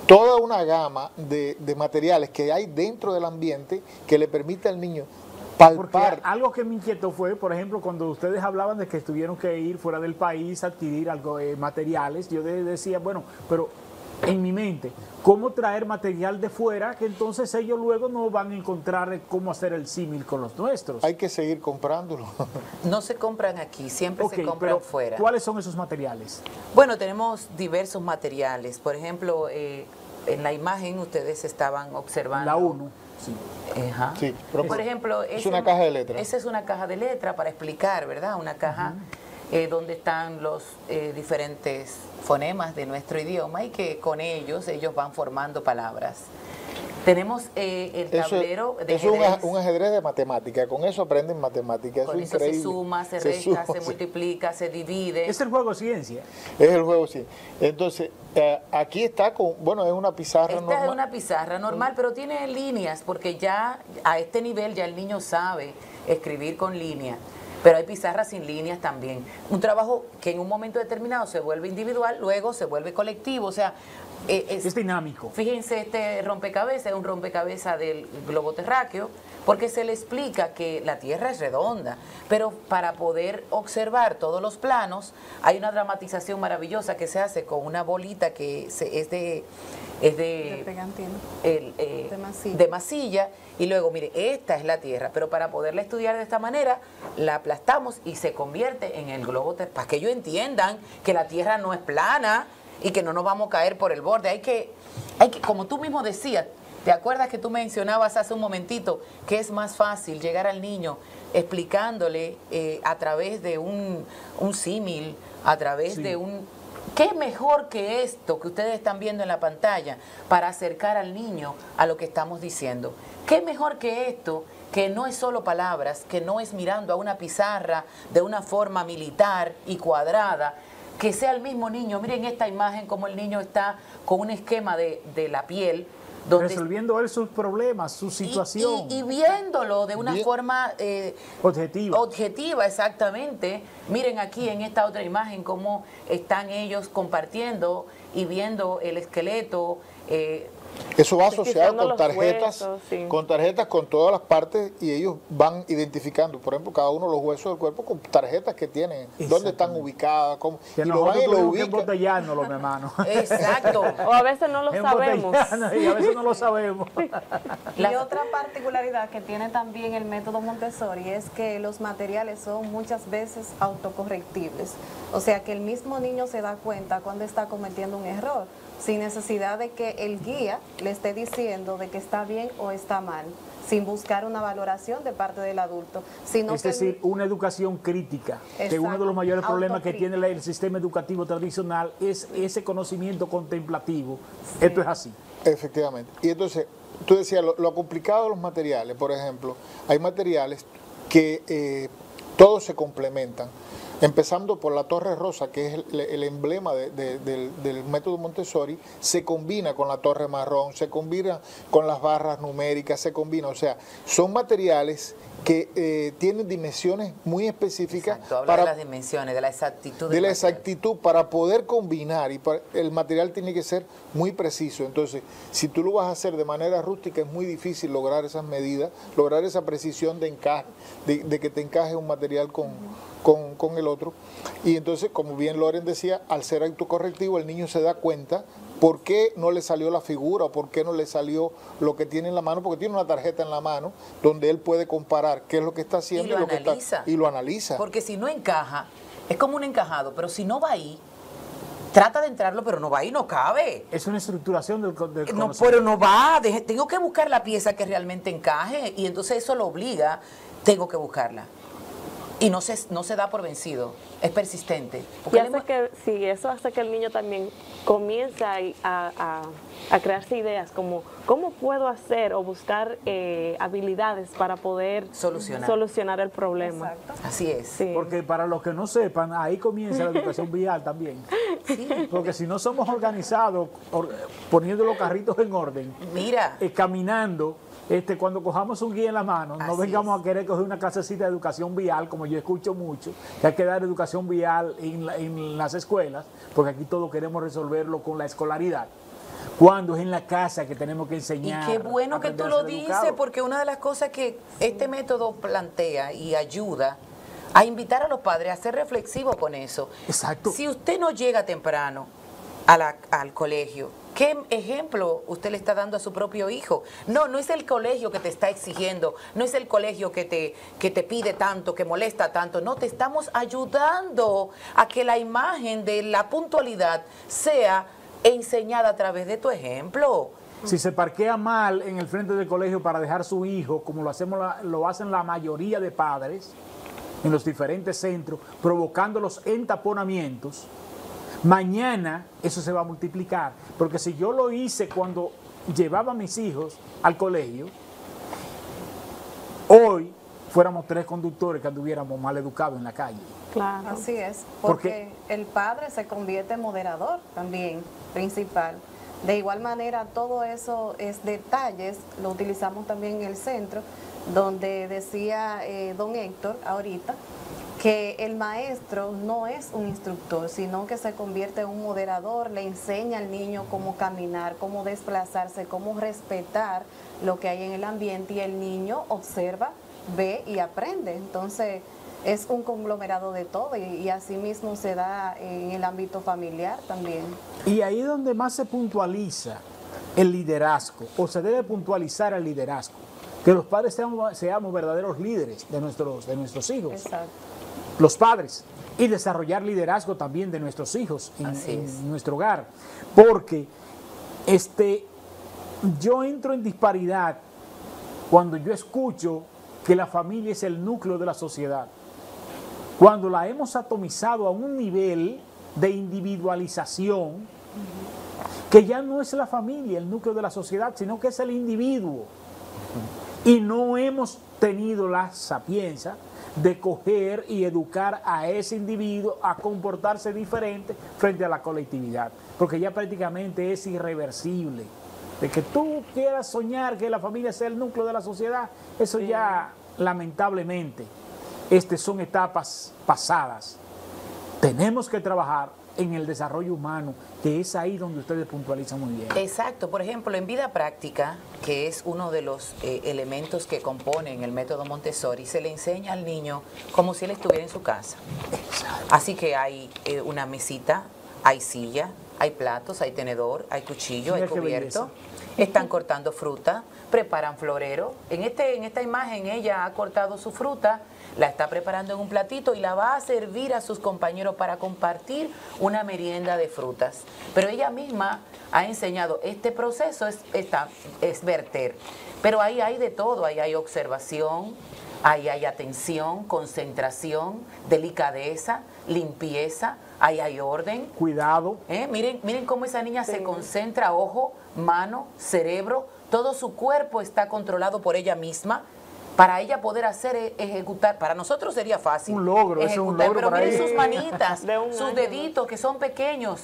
[SPEAKER 3] toda una gama de materiales que hay dentro del ambiente que le permite al niño palpar.
[SPEAKER 1] Porque algo que me inquietó fue, por ejemplo, cuando ustedes hablaban de que tuvieron que ir fuera del país a adquirir algo materiales, yo decía, bueno, pero en mi mente, ¿cómo traer material de fuera que entonces ellos luego no van a encontrar cómo hacer el símil con los nuestros?
[SPEAKER 3] Hay que seguir comprándolo.
[SPEAKER 2] No se compran aquí, siempre se compran fuera.
[SPEAKER 1] ¿Cuáles son esos materiales?
[SPEAKER 2] Bueno, tenemos diversos materiales. Por ejemplo, en la imagen ustedes estaban observando...
[SPEAKER 1] La 1, sí.
[SPEAKER 2] Ajá.
[SPEAKER 3] Sí,
[SPEAKER 2] por ejemplo,
[SPEAKER 3] es una caja de letras.
[SPEAKER 2] Esa es una caja de letra para explicar, ¿verdad? Una caja donde están los diferentes fonemas de nuestro idioma y que con ellos van formando palabras. Tenemos el tablero de ajedrez.
[SPEAKER 3] Es un ajedrez de matemática, con eso aprenden matemáticas.
[SPEAKER 2] Con eso se suma, se resta, se multiplica, se divide.
[SPEAKER 1] Es el juego ciencia.
[SPEAKER 3] Es el juego ciencia. Entonces, aquí está con, bueno, es una pizarra normal.
[SPEAKER 2] Esta es una pizarra normal, pero tiene líneas, porque ya a este nivel ya el niño sabe escribir con línea. pero hay pizarras sin líneas también. Un trabajo que en un momento determinado se vuelve individual, luego se vuelve colectivo, o sea,
[SPEAKER 1] es dinámico.
[SPEAKER 2] Fíjense, este rompecabezas es un rompecabezas del globo terráqueo, porque se le explica que la Tierra es redonda, pero para poder observar todos los planos hay una dramatización maravillosa que se hace con una bolita que es de
[SPEAKER 5] pegantina.
[SPEAKER 2] De masilla, y luego, mire, esta es la Tierra, pero para poderla estudiar de esta manera, la aplastamos y se convierte en el globo terráqueo, para que ellos entiendan que la Tierra no es plana y que no nos vamos a caer por el borde. Hay que, como tú mismo decías, ¿te acuerdas que tú mencionabas hace un momentito que es más fácil llegar al niño explicándole a través de un símil, a través de un... ¿Qué mejor que esto que ustedes están viendo en la pantalla para acercar al niño a lo que estamos diciendo? ¿Qué mejor que esto, que no es solo palabras, que no es mirando a una pizarra de una forma militar y cuadrada, que sea el mismo niño? Miren esta imagen, como el niño está con un esquema de la piel, donde
[SPEAKER 1] resolviendo él sus problemas, su situación.
[SPEAKER 2] Y viéndolo de una forma objetiva, exactamente. Miren aquí en esta otra imagen cómo están ellos compartiendo y viendo el esqueleto.
[SPEAKER 3] Eso va asociado con tarjetas,
[SPEAKER 4] huesos, sí.
[SPEAKER 3] con tarjetas con todas las partes, y ellos van identificando, por ejemplo, cada uno de los huesos del cuerpo con tarjetas que tienen, dónde están ubicadas, cómo,
[SPEAKER 1] que
[SPEAKER 3] y lo van y lo ubican.
[SPEAKER 1] Embotellárnoslo, mi hermano.
[SPEAKER 2] Exacto.
[SPEAKER 4] O a veces no lo sabemos.
[SPEAKER 1] Y a veces no lo sabemos.
[SPEAKER 5] Y otra particularidad que tiene también el método Montessori es que los materiales son muchas veces autocorrectibles. O sea que el mismo niño se da cuenta cuando está cometiendo un error, sin necesidad de que el guía le esté diciendo de que está bien o está mal, sin buscar una valoración de parte del adulto. Sino
[SPEAKER 1] es decir, una educación crítica, que uno de los mayores problemas que tiene el sistema educativo tradicional es ese conocimiento contemplativo. Sí. Esto es así.
[SPEAKER 3] Efectivamente. Y entonces, tú decías, lo complicado de los materiales, por ejemplo, hay materiales que todos se complementan. Empezando por la torre rosa, que es el emblema del método Montessori, se combina con la torre marrón, se combina con las barras numéricas, se combina, o sea, son materiales que tienen dimensiones muy específicas.
[SPEAKER 2] Exacto, habla de las dimensiones, de la exactitud.
[SPEAKER 3] De la exactitud para poder combinar, y el material tiene que ser muy preciso. Entonces, si tú lo vas a hacer de manera rústica, es muy difícil lograr esas medidas, lograr esa precisión de encaje, de que te encaje un material con el otro. Y entonces, como bien Loren decía, al ser autocorrectivo, el niño se da cuenta por qué no le salió la figura o por qué no le salió lo que tiene en la mano, porque tiene una tarjeta en la mano donde él puede comparar qué es lo que está haciendo y lo analiza.
[SPEAKER 2] Porque si no encaja, es como un encajado, pero si no va ahí, trata de entrarlo, pero no va ahí, no cabe.
[SPEAKER 1] Es una estructuración del
[SPEAKER 2] no, pero no va, tengo que buscar la pieza que realmente encaje, y entonces eso lo obliga, tengo que buscarla. Y no se da por vencido, es persistente.
[SPEAKER 4] Y eso hace que el niño también comience a crearse ideas como cómo puedo hacer o buscar habilidades para poder solucionar el problema.
[SPEAKER 2] Exacto. Así es.
[SPEAKER 1] Sí. Porque para los que no sepan, ahí comienza la educación vial también. Sí. Porque si no somos organizados, poniendo los carritos en orden,
[SPEAKER 2] mira,
[SPEAKER 1] caminando, cuando cojamos un guía en la mano, no vengamos a querer coger una clasecita de educación vial, como yo escucho mucho, que hay que dar educación vial en las escuelas, porque aquí todos queremos resolverlo con la escolaridad. Cuando es en la casa que tenemos que enseñar.
[SPEAKER 2] Y qué bueno que tú lo dices, porque una de las cosas que este método plantea y ayuda a invitar a los padres a ser reflexivos con eso.
[SPEAKER 1] Exacto.
[SPEAKER 2] Si usted no llega temprano al colegio, ¿qué ejemplo usted le está dando a su propio hijo? No es el colegio que te está exigiendo, no es el colegio que te pide tanto, que molesta tanto, no, te estamos ayudando a que la imagen de la puntualidad sea enseñada a través de tu ejemplo.
[SPEAKER 1] Si se parquea mal en el frente del colegio para dejar su hijo, como lo hacen la mayoría de padres en los diferentes centros, provocando los entaponamientos, mañana eso se va a multiplicar, porque si yo lo hice cuando llevaba a mis hijos al colegio, hoy fuéramos 3 conductores que anduviéramos mal educados en la calle.
[SPEAKER 5] Claro. Así es, porque el padre se convierte en moderador también, principal. De igual manera, todo eso es detalles, lo utilizamos también en el centro, donde decía don Héctor ahorita que el maestro no es un instructor, sino que se convierte en un moderador, le enseña al niño cómo caminar, cómo desplazarse, cómo respetar lo que hay en el ambiente, y el niño observa, ve y aprende. Entonces es un conglomerado de todo, y así mismo se da en el ámbito familiar también.
[SPEAKER 1] Y ahí es donde más se puntualiza el liderazgo, o se debe puntualizar el liderazgo, que los padres seamos verdaderos líderes de nuestros hijos.
[SPEAKER 5] Exacto.
[SPEAKER 1] Los padres, y desarrollar liderazgo también de nuestros hijos en nuestro hogar, porque yo entro en disparidad cuando yo escucho que la familia es el núcleo de la sociedad, cuando la hemos atomizado a un nivel de individualización que ya no es la familia el núcleo de la sociedad, sino que es el individuo, y no hemos tenido la sapiencia de coger y educar a ese individuo a comportarse diferente frente a la colectividad, porque ya prácticamente es irreversible. De que tú quieras soñar que la familia sea el núcleo de la sociedad, eso ya lamentablemente son etapas pasadas. Tenemos que trabajar en el desarrollo humano, que es ahí donde ustedes puntualizan muy bien.
[SPEAKER 2] Exacto. Por ejemplo, en vida práctica, que es uno de los elementos que componen el método Montessori, se le enseña al niño como si él estuviera en su casa.
[SPEAKER 1] Exacto.
[SPEAKER 2] Así que hay una mesita, hay silla, hay platos, hay tenedor, hay cuchillo,
[SPEAKER 1] Mira
[SPEAKER 2] hay
[SPEAKER 1] qué
[SPEAKER 2] cubierto. Están cortando fruta, preparan florero. En esta imagen ella ha cortado su fruta, la está preparando en un platito y la va a servir a sus compañeros para compartir una merienda de frutas. Pero ella misma ha enseñado, este proceso es verter. Pero ahí hay de todo, ahí hay observación, ahí hay atención, concentración, delicadeza, limpieza, ahí hay orden.
[SPEAKER 1] Cuidado.
[SPEAKER 2] Miren cómo esa niña se concentra, ojo, mano, cerebro, todo su cuerpo está controlado por ella misma. Para ella poder ejecutar, para nosotros sería fácil.
[SPEAKER 1] Un logro, eso es un logro
[SPEAKER 2] pero
[SPEAKER 1] para
[SPEAKER 2] miren
[SPEAKER 1] ella.
[SPEAKER 2] sus manitas, sus
[SPEAKER 4] año,
[SPEAKER 2] deditos que son pequeños.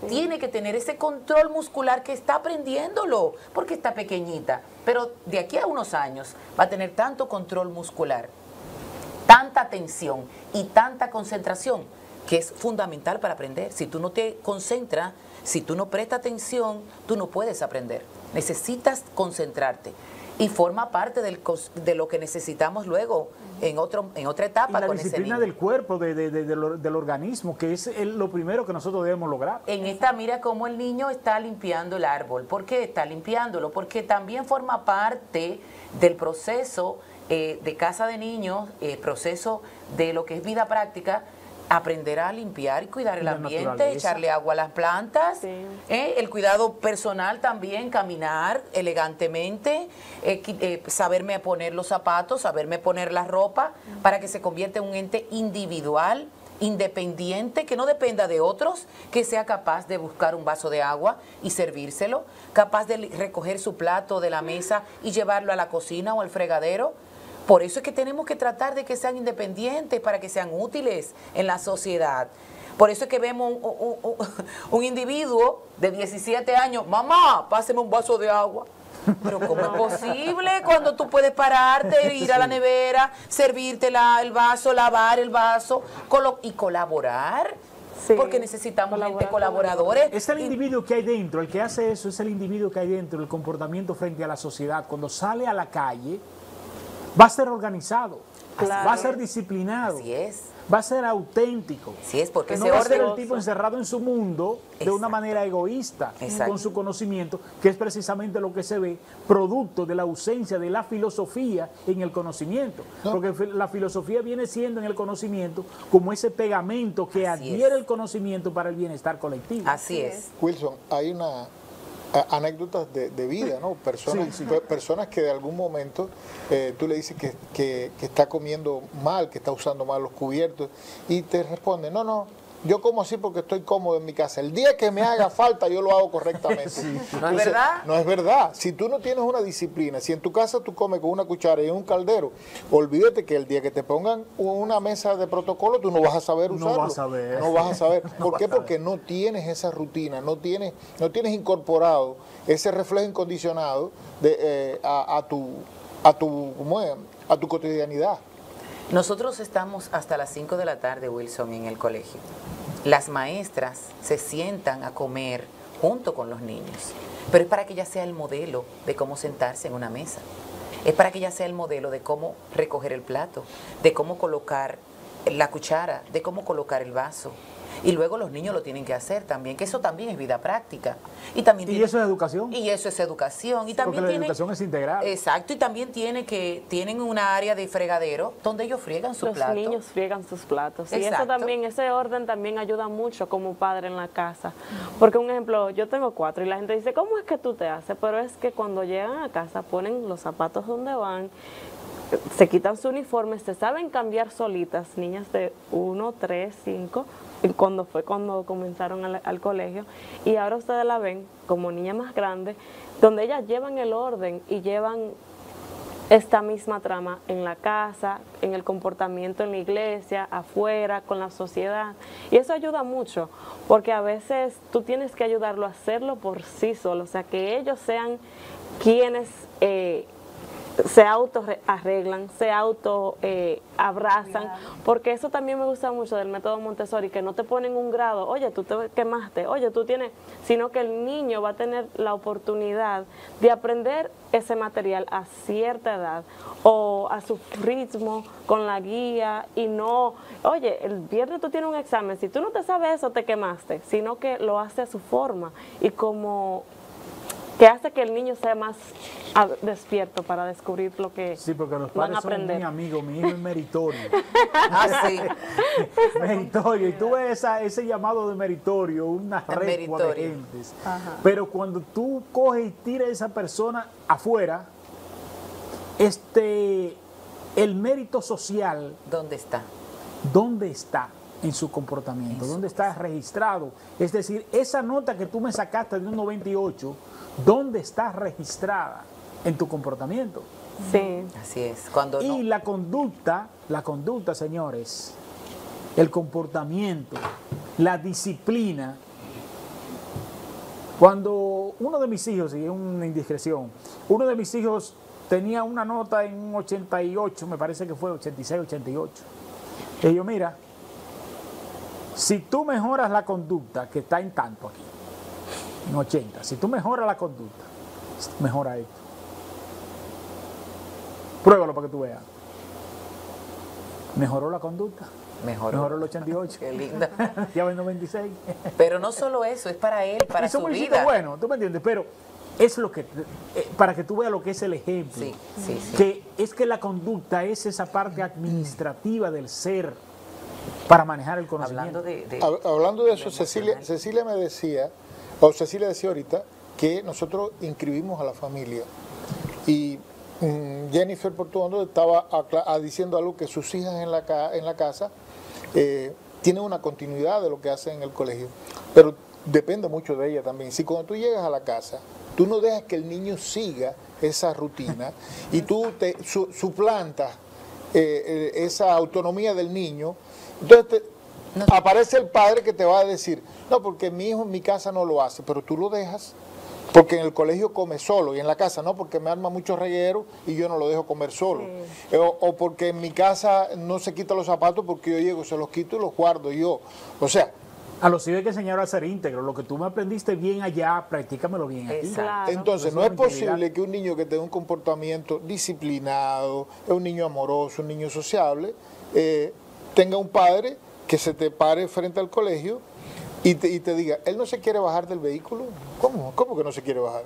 [SPEAKER 2] Tiene que tener ese control muscular que está aprendiéndolo, porque está pequeñita. Pero de aquí a unos años va a tener tanto control muscular, tanta atención y tanta concentración, que es fundamental para aprender. Si tú no te concentras, si tú no prestas atención, tú no puedes aprender. Necesitas concentrarte. Y forma parte de lo que necesitamos luego en otra etapa.
[SPEAKER 1] Y la
[SPEAKER 2] con ese
[SPEAKER 1] disciplina
[SPEAKER 2] niño.
[SPEAKER 1] del cuerpo, del organismo, que es lo primero que nosotros debemos lograr.
[SPEAKER 2] En esta, mira cómo el niño está limpiando el árbol. ¿Por qué está limpiándolo? Porque también forma parte del proceso de casa de niños, proceso de lo que es vida práctica, aprender a limpiar y cuidar el
[SPEAKER 1] La
[SPEAKER 2] ambiente,
[SPEAKER 1] naturaleza.
[SPEAKER 2] echarle agua a las plantas,
[SPEAKER 4] Sí.
[SPEAKER 2] El cuidado personal también, caminar elegantemente, saberme poner los zapatos, saberme poner la ropa, para que se convierta en un ente individual, independiente, que no dependa de otros, que sea capaz de buscar un vaso de agua y servírselo, capaz de recoger su plato de la mesa y llevarlo a la cocina o al fregadero. Por eso es que tenemos que tratar de que sean independientes, para que sean útiles en la sociedad. Por eso es que vemos un individuo de 17 años, mamá, páseme un vaso de agua. Pero ¿cómo es posible cuando tú puedes pararte, ir a la nevera, servirte el vaso, lavar el vaso y colaborar?
[SPEAKER 4] Sí,
[SPEAKER 2] Porque necesitamos gente
[SPEAKER 4] colaborar.
[SPEAKER 2] colaboradores.
[SPEAKER 1] Es el individuo que hay dentro, el que hace eso es el individuo que hay dentro, el comportamiento frente a la sociedad. Cuando sale a la calle, va a ser organizado,
[SPEAKER 4] Claro.
[SPEAKER 1] va a ser disciplinado,
[SPEAKER 2] Así es.
[SPEAKER 1] va a ser auténtico.
[SPEAKER 2] Así es, porque
[SPEAKER 1] No
[SPEAKER 2] ese
[SPEAKER 1] va a ser
[SPEAKER 2] orden...
[SPEAKER 1] el tipo encerrado en su mundo de una
[SPEAKER 2] Exacto.
[SPEAKER 1] manera egoísta,
[SPEAKER 2] Exacto.
[SPEAKER 1] con su conocimiento, que es precisamente lo que se ve producto de la ausencia de la filosofía en el conocimiento.
[SPEAKER 3] No.
[SPEAKER 1] Porque la filosofía viene siendo en el conocimiento como ese pegamento que
[SPEAKER 2] Así
[SPEAKER 1] adhiere
[SPEAKER 2] es.
[SPEAKER 1] el conocimiento para el bienestar colectivo.
[SPEAKER 2] Así es.
[SPEAKER 3] Wilson, hay una anécdotas de vida, ¿no? Personas que de algún momento tú le dices que está comiendo mal, que está usando mal los cubiertos, y te responden, no, yo como así porque estoy cómodo en mi casa. El día que me haga falta, yo lo hago correctamente.
[SPEAKER 2] ¿No es verdad?
[SPEAKER 3] No es verdad. Si tú no tienes una disciplina, si en tu casa tú comes con una cuchara y en un caldero, olvídate que el día que te pongan una mesa de protocolo, tú no vas a saber
[SPEAKER 1] No
[SPEAKER 3] usarlo.
[SPEAKER 1] vas a saber.
[SPEAKER 3] No vas a saber.
[SPEAKER 1] No
[SPEAKER 3] ¿Por
[SPEAKER 1] vas
[SPEAKER 3] qué?
[SPEAKER 1] a saber.
[SPEAKER 3] Porque no tienes esa rutina, no tienes incorporado ese reflejo incondicionado a ¿cómo es? A tu cotidianidad.
[SPEAKER 2] Nosotros estamos hasta las 5 de la tarde, Wilson, en el colegio. Las maestras se sientan a comer junto con los niños, pero es para que ella sea el modelo de cómo sentarse en una mesa. Es para que ella sea el modelo de cómo recoger el plato, de cómo colocar la cuchara, de cómo colocar el vaso. Y luego los niños lo tienen que hacer también, que eso también es vida práctica. Y
[SPEAKER 1] eso es educación.
[SPEAKER 2] Y eso es educación. Y también
[SPEAKER 1] porque la educación es integral.
[SPEAKER 2] Exacto, y también tienen una área de fregadero donde ellos friegan su plato.
[SPEAKER 4] Los niños friegan sus platos. Y
[SPEAKER 2] Exacto.
[SPEAKER 4] eso también, ese orden también ayuda mucho como padre en la casa. Porque un ejemplo, yo tengo 4 y la gente dice, ¿cómo es que tú te haces? Pero es que cuando llegan a casa ponen los zapatos donde van, se quitan su uniforme, se saben cambiar solitas, niñas de 1, 3, 5, cuando comenzaron al colegio, y ahora ustedes la ven como niña más grande, donde ellas llevan el orden y llevan esta misma trama en la casa, en el comportamiento en la iglesia, afuera, con la sociedad, y eso ayuda mucho, porque a veces tú tienes que ayudarlo a hacerlo por sí solo, o sea, que ellos sean quienes se auto-arreglan, se auto-abrazan, porque eso también me gusta mucho del método Montessori, que no te ponen un grado, oye, tú te quemaste, oye, tú tienes, sino que el niño va a tener la oportunidad de aprender ese material a cierta edad o a su ritmo, con la guía, y no, oye, el viernes tú tienes un examen, si tú no te sabes eso, te quemaste, sino que lo hace a su forma, y como que hace que el niño sea más despierto para descubrir lo que
[SPEAKER 1] sí, porque los
[SPEAKER 4] van
[SPEAKER 1] padres
[SPEAKER 4] a
[SPEAKER 1] son
[SPEAKER 4] aprender.
[SPEAKER 1] muy amigos, mi hijo es meritorio.
[SPEAKER 2] Sí.
[SPEAKER 1] Meritorio, y tú ves ese llamado de meritorio, una recua de gentes.
[SPEAKER 4] Ajá.
[SPEAKER 1] Pero cuando tú coges y tiras a esa persona afuera, el mérito social,
[SPEAKER 2] ¿Dónde está?
[SPEAKER 1] ¿dónde está en su comportamiento? ¿Dónde está registrado? Es decir, esa nota que tú me sacaste de un 98, ¿dónde está registrada en tu comportamiento?
[SPEAKER 4] Sí.
[SPEAKER 2] Así es. Cuando
[SPEAKER 1] Y
[SPEAKER 2] no,
[SPEAKER 1] la conducta, señores, el comportamiento, la disciplina. Cuando uno de mis hijos, y es una indiscreción, uno de mis hijos tenía una nota en un 88, me parece que fue 86, 88. Y yo, mira, si tú mejoras la conducta, que está en tanto aquí, en 80, si tú mejoras la conducta, mejora esto. Pruébalo para que tú veas. Mejoró la conducta. Mejoró el 88.
[SPEAKER 2] Qué lindo.
[SPEAKER 1] Ya va en 96.
[SPEAKER 2] Pero no solo eso, es para él, para
[SPEAKER 1] Eso
[SPEAKER 2] su
[SPEAKER 1] muy
[SPEAKER 2] vida.
[SPEAKER 1] bueno, tú me entiendes, pero es lo que, para que tú veas lo que es el ejemplo.
[SPEAKER 2] Sí, sí, sí.
[SPEAKER 1] Que es que la conducta es esa parte administrativa del ser para manejar el conocimiento.
[SPEAKER 2] Hablando de
[SPEAKER 3] Eso, Cecilia me decía, o Cecilia decía ahorita, que nosotros inscribimos a la familia. Y Jennifer Portuondo estaba diciendo algo, que sus hijas en la casa tienen una continuidad de lo que hacen en el colegio, pero depende mucho de ella también. Si cuando tú llegas a la casa, tú no dejas que el niño siga esa rutina y tú suplantas esa autonomía del niño, entonces aparece el padre que te va a decir, no, porque mi hijo en mi casa no lo hace, pero tú lo dejas. Porque en el colegio come solo y en la casa no, porque me arma mucho reguero y yo no lo dejo comer solo. Sí. O porque en mi casa no se quita los zapatos porque yo llego, se los quito y los guardo yo. O sea...
[SPEAKER 1] A los hijos hay que enseñar a ser íntegro. Lo que tú me aprendiste bien allá, practícamelo bien aquí.
[SPEAKER 2] Claro.
[SPEAKER 3] Entonces, no es posible que un niño que tenga un comportamiento disciplinado, es un niño amoroso, un niño sociable, tenga un padre que se te pare frente al colegio y te diga, él no se quiere bajar del vehículo. ¿Cómo que no se quiere bajar?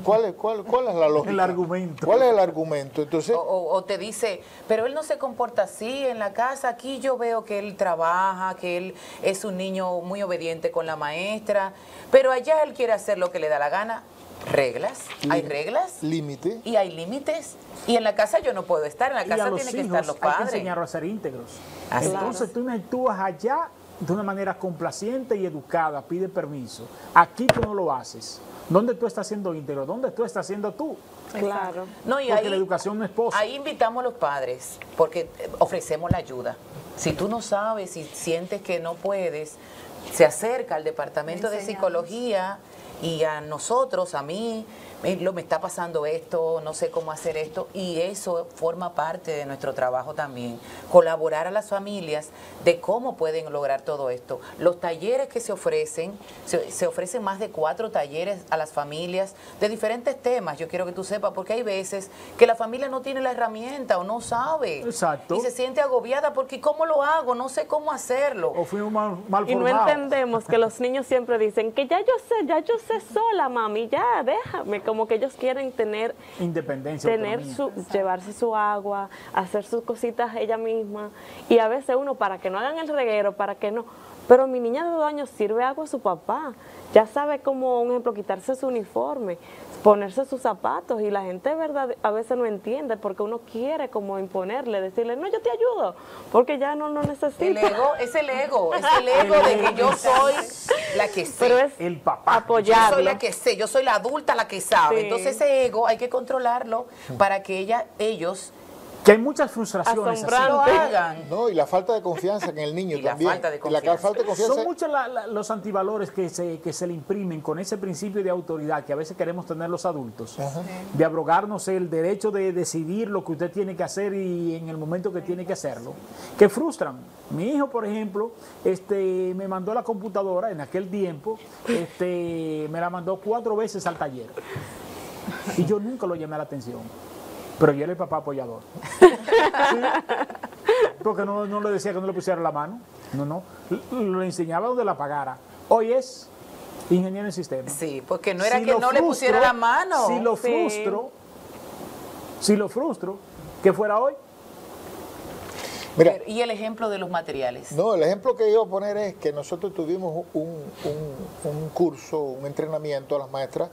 [SPEAKER 3] ¿Cuál es la lógica?
[SPEAKER 1] El argumento.
[SPEAKER 3] ¿Cuál es el argumento? Entonces,
[SPEAKER 2] o te dice, pero él no se comporta así en la casa. Aquí yo veo que él trabaja, que él es un niño muy obediente con la maestra, pero allá él quiere hacer lo que le da la gana. ¿Reglas? ¿Hay reglas?
[SPEAKER 3] Límite.
[SPEAKER 2] Y hay límites. Y en la casa yo no puedo estar, en la casa tienen que estar los padres.
[SPEAKER 1] Hay que enseñarlos a ser íntegros.
[SPEAKER 2] Así.
[SPEAKER 1] Entonces tú no actúas allá de una manera complaciente y educada, pide permiso. Aquí tú no lo haces. ¿Dónde tú estás siendo íntegro? ¿Dónde tú estás siendo tú?
[SPEAKER 4] Claro.
[SPEAKER 2] No, y
[SPEAKER 1] porque
[SPEAKER 2] ahí,
[SPEAKER 1] la educación no es posa.
[SPEAKER 2] Ahí invitamos a los padres, porque ofrecemos la ayuda. Si tú no sabes, si sientes que no puedes, se acerca al departamento de psicología y a nosotros, a mí, me está pasando esto, no sé cómo hacer esto, y eso forma parte de nuestro trabajo también, colaborar a las familias de cómo pueden lograr todo esto. Los talleres que se ofrecen más de 4 talleres a las familias de diferentes temas, yo quiero que tú sepas, porque hay veces que la familia no tiene la herramienta o no sabe.
[SPEAKER 1] Exacto.
[SPEAKER 2] Y se siente agobiada porque ¿cómo lo hago? No sé cómo hacerlo.
[SPEAKER 1] O fuimos mal
[SPEAKER 4] Y no
[SPEAKER 1] formados.
[SPEAKER 4] entendemos que los niños siempre dicen que ya yo sé sola, mami, ya, déjame. Como que ellos quieren tener
[SPEAKER 1] Independencia, autonomía.
[SPEAKER 4] llevarse su agua, hacer sus cositas ella misma. Y a veces uno, para que no hagan el reguero, para que no... Pero mi niña de 2 años sirve agua a su papá. Ya sabe cómo, un ejemplo, quitarse su uniforme, ponerse sus zapatos. Y la gente, verdad, a veces no entiende porque uno quiere como imponerle, decirle, no, yo te ayudo, porque ya no necesito.
[SPEAKER 2] El ego, es el ego de que yo soy la que sé.
[SPEAKER 4] Pero es
[SPEAKER 1] El papá.
[SPEAKER 4] apoyarlo.
[SPEAKER 2] Yo soy la que sé, yo soy la adulta la que sabe.
[SPEAKER 4] Sí.
[SPEAKER 2] Entonces ese ego hay que controlarlo para que ellos
[SPEAKER 1] Que hay muchas frustraciones.
[SPEAKER 4] Asombrante.
[SPEAKER 2] lo
[SPEAKER 1] así.
[SPEAKER 2] hagan.
[SPEAKER 3] No, y la falta de confianza en el niño
[SPEAKER 2] Y la
[SPEAKER 3] también.
[SPEAKER 2] falta de
[SPEAKER 3] Y la
[SPEAKER 2] confianza.
[SPEAKER 3] falta de confianza.
[SPEAKER 1] Son muchos los antivalores que se le imprimen con ese principio de autoridad que a veces queremos tener los adultos, de abrogarnos el derecho de decidir lo que usted tiene que hacer y en el momento que tiene que hacerlo, que frustran. Mi hijo, por ejemplo, me mandó la computadora en aquel tiempo, me la mandó 4 veces al taller y yo nunca lo llamé a la atención. Pero yo era el papá apoyador. Sí, porque no le decía que no le pusiera la mano. No. Le enseñaba donde la pagara. Hoy es ingeniero en sistemas.
[SPEAKER 2] Sí, porque no era que no le pusiera la mano.
[SPEAKER 1] Si lo frustro, que fuera hoy.
[SPEAKER 3] Mira,
[SPEAKER 2] Y el ejemplo de los materiales.
[SPEAKER 3] no, el ejemplo que iba a poner es que nosotros tuvimos un curso, un entrenamiento a las maestras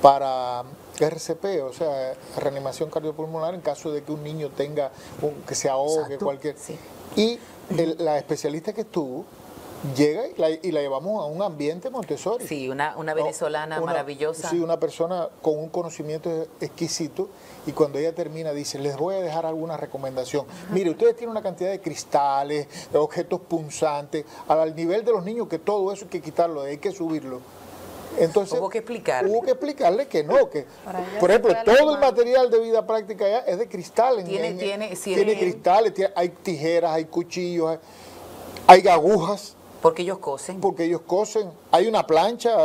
[SPEAKER 3] para RCP, o sea, reanimación cardiopulmonar en caso de que un niño tenga, que se ahogue,
[SPEAKER 1] Exacto.
[SPEAKER 3] cualquier...
[SPEAKER 2] Sí.
[SPEAKER 3] Y la especialista que estuvo llega y la llevamos a un ambiente Montessori.
[SPEAKER 2] Sí, una venezolana maravillosa.
[SPEAKER 3] Sí, una persona con un conocimiento exquisito, y cuando ella termina dice, les voy a dejar alguna recomendación. Mire, ustedes tienen una cantidad de cristales, de objetos punzantes, al nivel de los niños, que todo eso hay que quitarlo, hay que subirlo. Entonces,
[SPEAKER 2] Hubo que explicarle.
[SPEAKER 3] Hubo que explicarle que no, que,
[SPEAKER 5] Para ella
[SPEAKER 3] por ejemplo,
[SPEAKER 5] se fue a la
[SPEAKER 3] todo el
[SPEAKER 5] mano.
[SPEAKER 3] material de vida práctica ya es de cristal.
[SPEAKER 2] Tiene
[SPEAKER 3] cristales, hay tijeras, hay cuchillos, hay agujas,
[SPEAKER 2] Porque ellos cosen.
[SPEAKER 3] porque ellos cosen, hay una plancha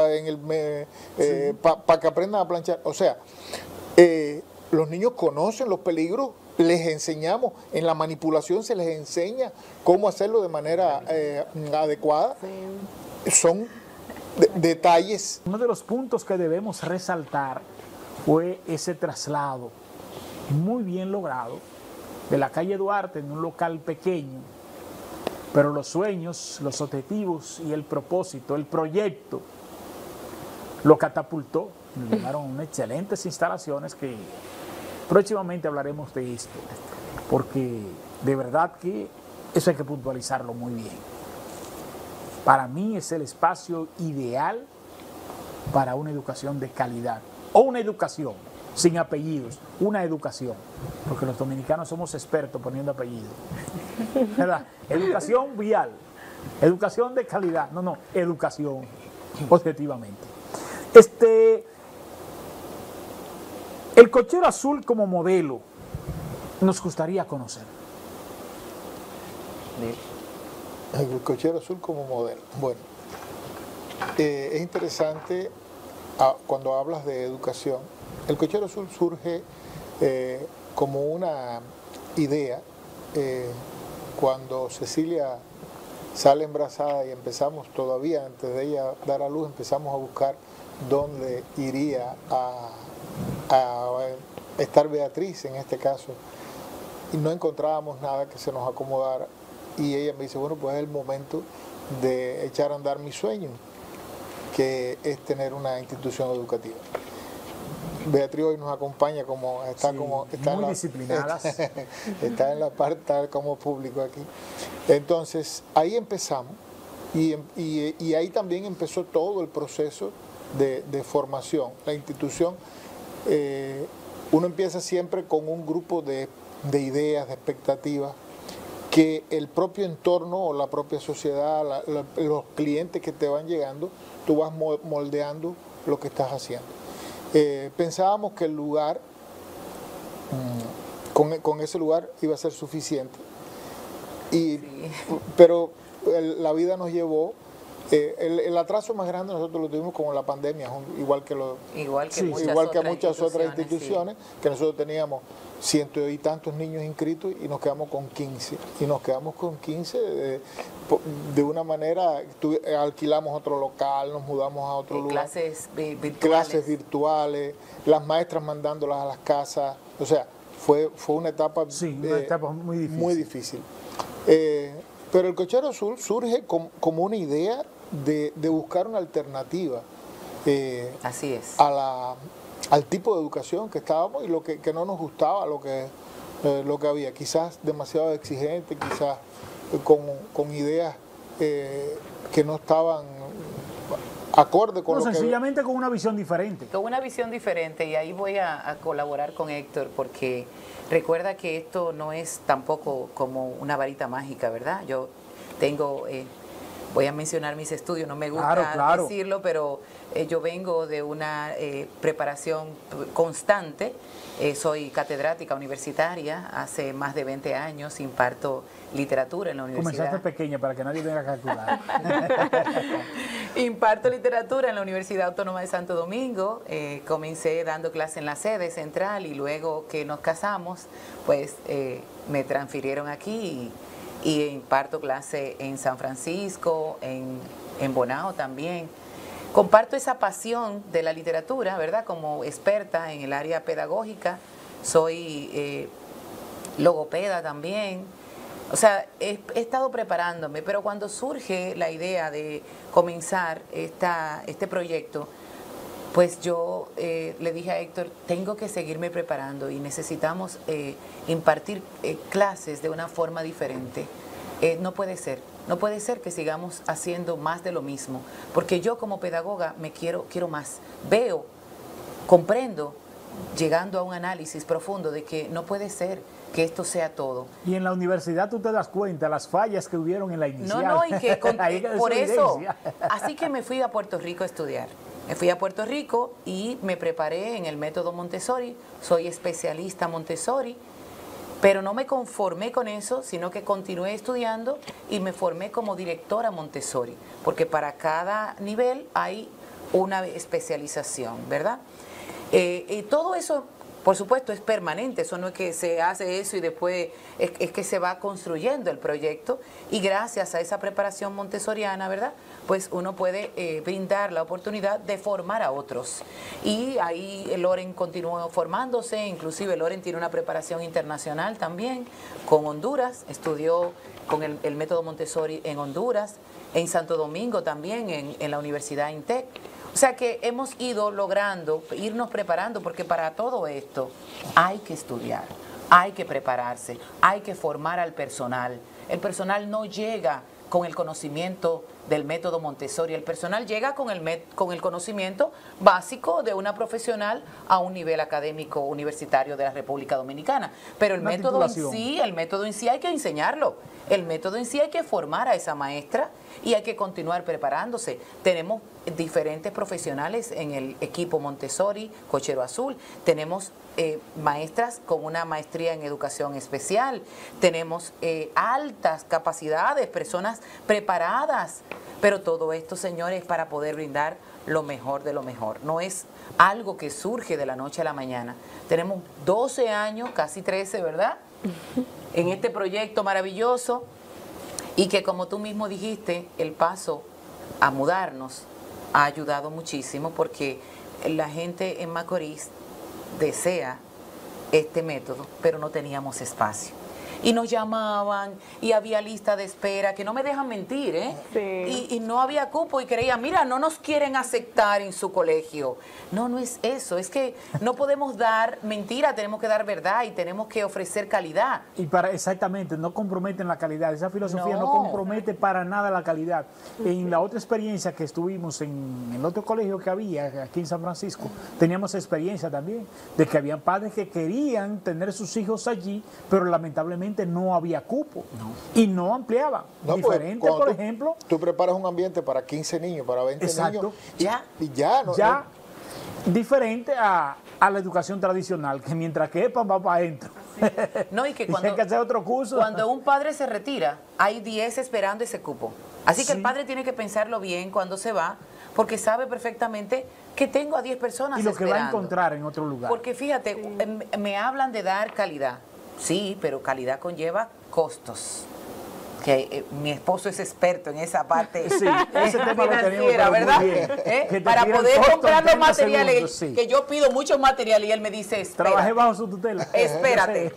[SPEAKER 3] para que aprendan a planchar. O sea, los niños conocen los peligros, les enseñamos, en la manipulación se les enseña cómo hacerlo de manera adecuada. Son detalles.
[SPEAKER 1] Uno de los puntos que debemos resaltar fue ese traslado muy bien logrado de la calle Duarte en un local pequeño, pero los sueños, los objetivos y el propósito, el proyecto, lo catapultó. Nos llegaron unas excelentes instalaciones que próximamente hablaremos de esto, porque de verdad que eso hay que puntualizarlo muy bien. Para mí es el espacio ideal para una educación de calidad, o una educación sin apellidos, una educación, porque los dominicanos somos expertos poniendo apellidos, ¿verdad? Educación vial, educación de calidad, no, educación, objetivamente. El cochero azul como modelo, nos gustaría conocer.
[SPEAKER 3] El cochero azul como modelo. Bueno, es interesante cuando hablas de educación. El cochero azul surge como una idea cuando Cecilia sale embarazada y empezamos todavía, antes de ella dar a luz, empezamos a buscar dónde iría a estar Beatriz en este caso. Y no encontrábamos nada que se nos acomodara. Y ella me dice, bueno, pues es el momento de echar a andar mi sueño, que es tener una institución educativa. Beatriz hoy nos acompaña como está
[SPEAKER 1] Sí,
[SPEAKER 3] como está
[SPEAKER 1] muy
[SPEAKER 3] en
[SPEAKER 1] disciplinadas.
[SPEAKER 3] está en la parte tal como público aquí. Entonces ahí empezamos y ahí también empezó todo el proceso de formación. La institución, uno empieza siempre con un grupo de ideas, de expectativas, que el propio entorno o la propia sociedad, los clientes que te van llegando, tú vas moldeando lo que estás haciendo. Pensábamos que el lugar, con ese lugar iba a ser suficiente, pero la vida nos llevó. El atraso más grande nosotros lo tuvimos con la pandemia, igual que muchas otras instituciones, que nosotros teníamos 100 y tantos niños inscritos y nos quedamos con 15. Y nos quedamos con 15 de una manera, alquilamos otro local, nos mudamos a otro lugar. Clases virtuales, las maestras mandándolas a las casas. O sea, fue una etapa, muy difícil. Pero el Cochero Azul surge como una idea de buscar una alternativa
[SPEAKER 2] así es.
[SPEAKER 3] Al tipo de educación que estábamos y lo que no nos gustaba, lo que había. Quizás demasiado exigente, quizás con ideas que no estaban acorde con lo que...
[SPEAKER 1] Sencillamente con una visión diferente.
[SPEAKER 2] Con una visión diferente, y ahí voy a colaborar con Héctor, porque recuerda que esto no es tampoco como una varita mágica, ¿verdad? Yo tengo, voy a mencionar mis estudios, no me gusta decirlo, pero yo vengo de una preparación constante. Soy catedrática universitaria, hace más de 20 años imparto literatura en la universidad.
[SPEAKER 1] Comenzaste pequeña para que nadie venga a calcular.
[SPEAKER 2] Imparto literatura en la Universidad Autónoma de Santo Domingo. Comencé dando clase en la sede central y luego que nos casamos, pues me transfirieron aquí y imparto clase en San Francisco, en Bonao también. Comparto esa pasión de la literatura, ¿verdad? Como experta en el área pedagógica, soy logopeda también. O sea, he estado preparándome, pero cuando surge la idea de comenzar este proyecto, pues yo le dije a Héctor, tengo que seguirme preparando y necesitamos impartir clases de una forma diferente. No puede ser que sigamos haciendo más de lo mismo, porque yo como pedagoga quiero más, veo, comprendo, llegando a un análisis profundo de que no puede ser que esto sea todo.
[SPEAKER 1] Y en la universidad tú te das cuenta las fallas que hubieron en la inicial.
[SPEAKER 2] No, y que por eso, así que me fui a Puerto Rico a estudiar. Me fui a Puerto Rico y me preparé en el método Montessori, soy especialista Montessori, pero no me conformé con eso, sino que continué estudiando y me formé como directora Montessori, porque para cada nivel hay una especialización, ¿verdad? Y todo eso, por supuesto, es permanente, eso no es que se hace eso y después es que se va construyendo el proyecto, y gracias a esa preparación montessoriana, ¿verdad?, pues uno puede brindar la oportunidad de formar a otros. Y ahí Loren continuó formándose, inclusive Loren tiene una preparación internacional también con Honduras, estudió con el método Montessori en Honduras, en Santo Domingo también, en la Universidad INTEC. O sea que hemos ido logrando, irnos preparando, porque para todo esto hay que estudiar, hay que prepararse, hay que formar al personal. El personal no llega con el conocimiento del método Montessori, el personal llega con el conocimiento básico de una profesional a un nivel académico universitario de la República Dominicana, pero el método en sí hay que enseñarlo, el método en sí hay que formar a esa maestra y hay que continuar preparándose. Tenemos diferentes profesionales en el equipo Montessori, Cochero Azul, tenemos maestras con una maestría en educación especial, tenemos altas capacidades, personas preparadas, pero todo esto, señores, para poder brindar lo mejor de lo mejor. No es algo que surge de la noche a la mañana. Tenemos 12 años, casi 13, ¿verdad?, en este proyecto maravilloso, y que, como tú mismo dijiste, el paso a mudarnos ha ayudado muchísimo, porque la gente en Macorís desea este método, pero no teníamos espacio. Y nos llamaban y había lista de espera, que no me dejan mentir, ¿eh? Sí. Y no había cupo y creían, mira, no nos quieren aceptar en su colegio. No, no es eso, es que no podemos dar mentira, tenemos que dar verdad y tenemos que ofrecer calidad.
[SPEAKER 1] Y exactamente, no comprometen la calidad, esa filosofía no compromete para nada la calidad. En la otra experiencia que estuvimos en el otro colegio que había aquí en San Francisco, teníamos experiencia también de que habían padres que querían tener sus hijos allí, pero lamentablemente antiguamente no había cupo y no ampliaban.
[SPEAKER 3] No, pues,
[SPEAKER 1] Diferente,
[SPEAKER 3] cuando
[SPEAKER 1] por
[SPEAKER 3] tú-
[SPEAKER 1] ejemplo.
[SPEAKER 3] Tú preparas un ambiente para 15 niños, para 20
[SPEAKER 1] Exacto.
[SPEAKER 3] niños.
[SPEAKER 2] Ya.
[SPEAKER 3] Y ya, no,
[SPEAKER 1] Ya diferente a la educación tradicional, que mientras quepan va para adentro.
[SPEAKER 2] No, y que
[SPEAKER 1] Y
[SPEAKER 2] cuando,
[SPEAKER 1] hay que hacer otro curso.
[SPEAKER 2] cuando un padre se retira, hay 10 esperando ese cupo. Así que
[SPEAKER 1] Sí.
[SPEAKER 2] el padre tiene que pensarlo bien cuando se va, porque sabe perfectamente que tengo a 10 personas
[SPEAKER 1] y lo que va a
[SPEAKER 2] esperando.
[SPEAKER 1] encontrar en otro lugar.
[SPEAKER 2] Porque fíjate, me hablan de dar calidad. Sí, pero calidad conlleva costos. Que mi esposo es experto en esa parte
[SPEAKER 1] Sí, ese tema lo tenemos,
[SPEAKER 2] financiera,
[SPEAKER 1] pero muy
[SPEAKER 2] ¿verdad?
[SPEAKER 1] bien. Que te
[SPEAKER 2] Para
[SPEAKER 1] tira el
[SPEAKER 2] poder
[SPEAKER 1] costo en
[SPEAKER 2] comprar los
[SPEAKER 1] 30
[SPEAKER 2] materiales,
[SPEAKER 1] segundos, sí.
[SPEAKER 2] que yo pido muchos materiales y él me dice, espera.
[SPEAKER 1] Trabajé bajo su tutela.
[SPEAKER 2] Espérate,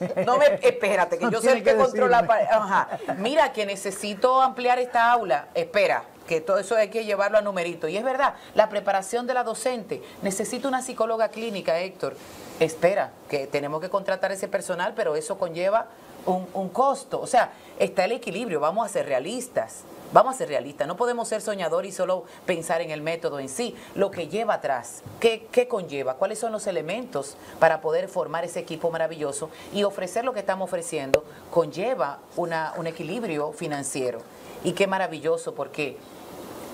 [SPEAKER 2] espérate, que
[SPEAKER 1] No
[SPEAKER 2] yo soy el
[SPEAKER 1] tiene
[SPEAKER 2] que
[SPEAKER 1] que
[SPEAKER 2] controla.
[SPEAKER 1] decirme.
[SPEAKER 2] Ajá. Mira, que necesito ampliar esta aula. Espera, que todo eso hay que llevarlo a numerito. Y es verdad, la preparación de la docente. Necesito una psicóloga clínica, Héctor. Espera, que tenemos que contratar ese personal, pero eso conlleva un costo. O sea, está el equilibrio. Vamos a ser realistas. Vamos a ser realistas. No podemos ser soñadores y solo pensar en el método en sí. Lo que lleva atrás, ¿qué conlleva? ¿Cuáles son los elementos para poder formar ese equipo maravilloso y ofrecer lo que estamos ofreciendo? Conlleva un equilibrio financiero. Y qué maravilloso, porque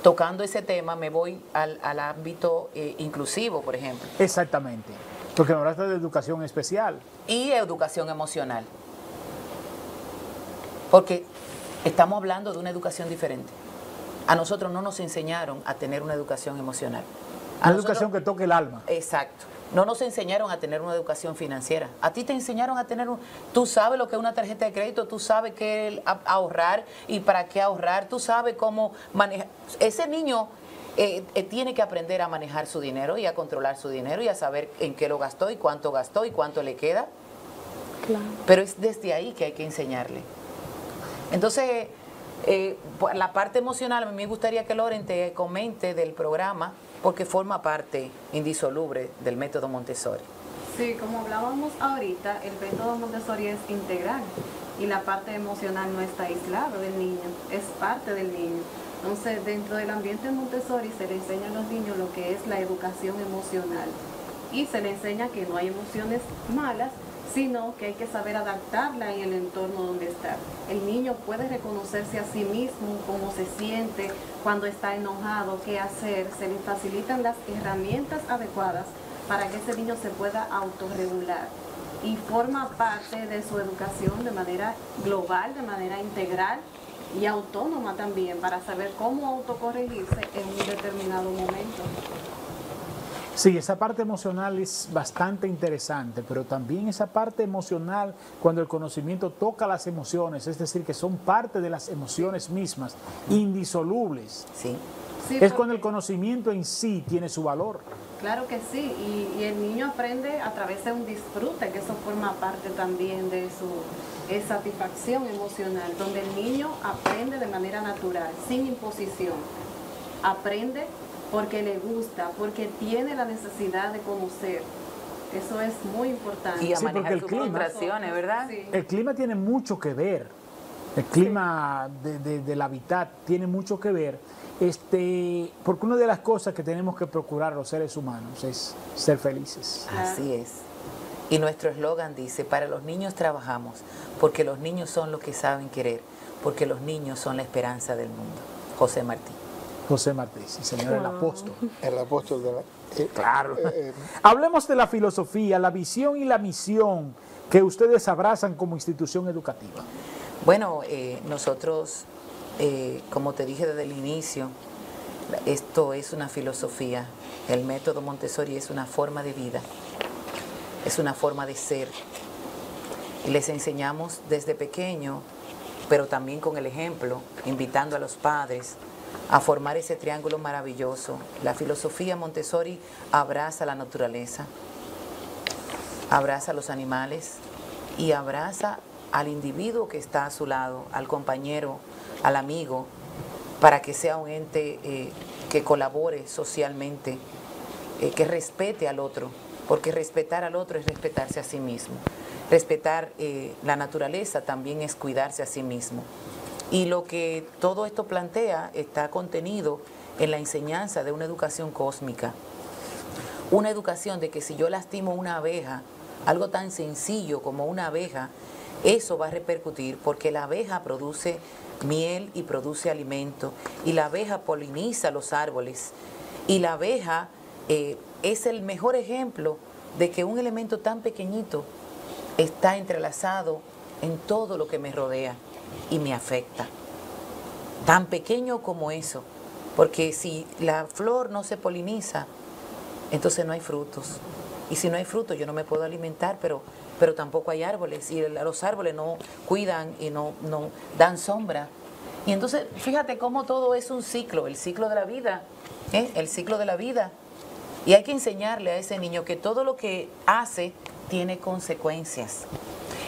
[SPEAKER 2] tocando ese tema me voy al ámbito inclusivo, por ejemplo,
[SPEAKER 1] Exactamente. Porque me hablaste de educación especial.
[SPEAKER 2] y educación emocional. Porque estamos hablando de una educación diferente. A nosotros no nos enseñaron a tener una educación emocional. A
[SPEAKER 1] Una
[SPEAKER 2] nosotros-
[SPEAKER 1] educación que toque el alma.
[SPEAKER 2] Exacto. No nos enseñaron a tener una educación financiera. A ti te enseñaron a tener Tú sabes lo que es una tarjeta de crédito, tú sabes qué ahorrar y para qué ahorrar, tú sabes cómo manejar. Ese niño tiene que aprender a manejar su dinero y a controlar su dinero y a saber en qué lo gastó y cuánto le queda.
[SPEAKER 4] Claro.
[SPEAKER 2] Pero es desde ahí que hay que enseñarle. Entonces, por la parte emocional, a mí me gustaría que Loren te comente del programa, porque forma parte indisoluble del método Montessori.
[SPEAKER 5] Sí, como hablábamos ahorita, el método Montessori es integral y la parte emocional no está aislada del niño, es parte del niño. Entonces, dentro del ambiente Montessori se le enseña a los niños lo que es la educación emocional y se le enseña que no hay emociones malas, sino que hay que saber adaptarla en el entorno donde está. El niño puede reconocerse a sí mismo, cómo se siente, cuando está enojado, qué hacer. Se le facilitan las herramientas adecuadas para que ese niño se pueda autorregular y forma parte de su educación de manera global, de manera integral y autónoma también, para saber cómo autocorregirse en un determinado momento.
[SPEAKER 1] Sí, esa parte emocional es bastante interesante, pero también esa parte emocional, cuando el conocimiento toca las emociones, es decir, que son parte de las emociones mismas, indisolubles.
[SPEAKER 2] ¿Sí?
[SPEAKER 5] Sí,
[SPEAKER 1] Es cuando el
[SPEAKER 5] porque-
[SPEAKER 1] conocimiento en sí tiene su valor.
[SPEAKER 5] Claro que sí, y el niño aprende a través de un disfrute, que eso forma parte también de su satisfacción emocional, donde el niño aprende de manera natural, sin imposición. Aprende porque le gusta, porque tiene la necesidad de conocer. Eso es muy importante.
[SPEAKER 2] Y a
[SPEAKER 1] Sí, porque
[SPEAKER 2] manejar
[SPEAKER 1] el
[SPEAKER 2] sus
[SPEAKER 1] clima-
[SPEAKER 2] frustraciones, ¿verdad?
[SPEAKER 5] Sí.
[SPEAKER 1] El clima tiene mucho que ver, el clima del hábitat tiene mucho que ver, porque una de las cosas que tenemos que procurar los seres humanos es ser felices.
[SPEAKER 2] Así es. Y nuestro eslogan dice, para los niños trabajamos, porque los niños son los que saben querer, porque los niños son la esperanza del mundo. José Martí.
[SPEAKER 1] José Martí, sí, señor, el apóstol.
[SPEAKER 3] El apóstol de la...
[SPEAKER 1] Claro. Hablemos de la filosofía, la visión y la misión que ustedes abrazan como institución educativa.
[SPEAKER 2] Bueno, nosotros, como te dije desde el inicio, esto es una filosofía. El método Montessori es una forma de vida, es una forma de ser. Y les enseñamos desde pequeño, pero también con el ejemplo, invitando a los padres a formar ese triángulo maravilloso. La filosofía Montessori abraza la naturaleza, abraza a los animales y abraza al individuo que está a su lado, al compañero, al amigo, para que sea un ente que colabore socialmente, que respete al otro, porque respetar al otro es respetarse a sí mismo. Respetar la naturaleza también es cuidarse a sí mismo. Y lo que todo esto plantea está contenido en la enseñanza de una educación cósmica. Una educación de que si yo lastimo una abeja, algo tan sencillo como una abeja, eso va a repercutir porque la abeja produce miel y produce alimento, y la abeja poliniza los árboles, y la abeja es el mejor ejemplo de que un elemento tan pequeñito está entrelazado en todo lo que me rodea y me afecta. Tan pequeño como eso, porque si la flor no se poliniza, entonces no hay frutos. Y si no hay frutos, yo no me puedo alimentar, pero tampoco hay árboles, y los árboles no cuidan y no dan sombra. Y entonces, fíjate cómo todo es un ciclo, el ciclo de la vida, el ciclo de la vida. Y hay que enseñarle a ese niño que todo lo que hace tiene consecuencias.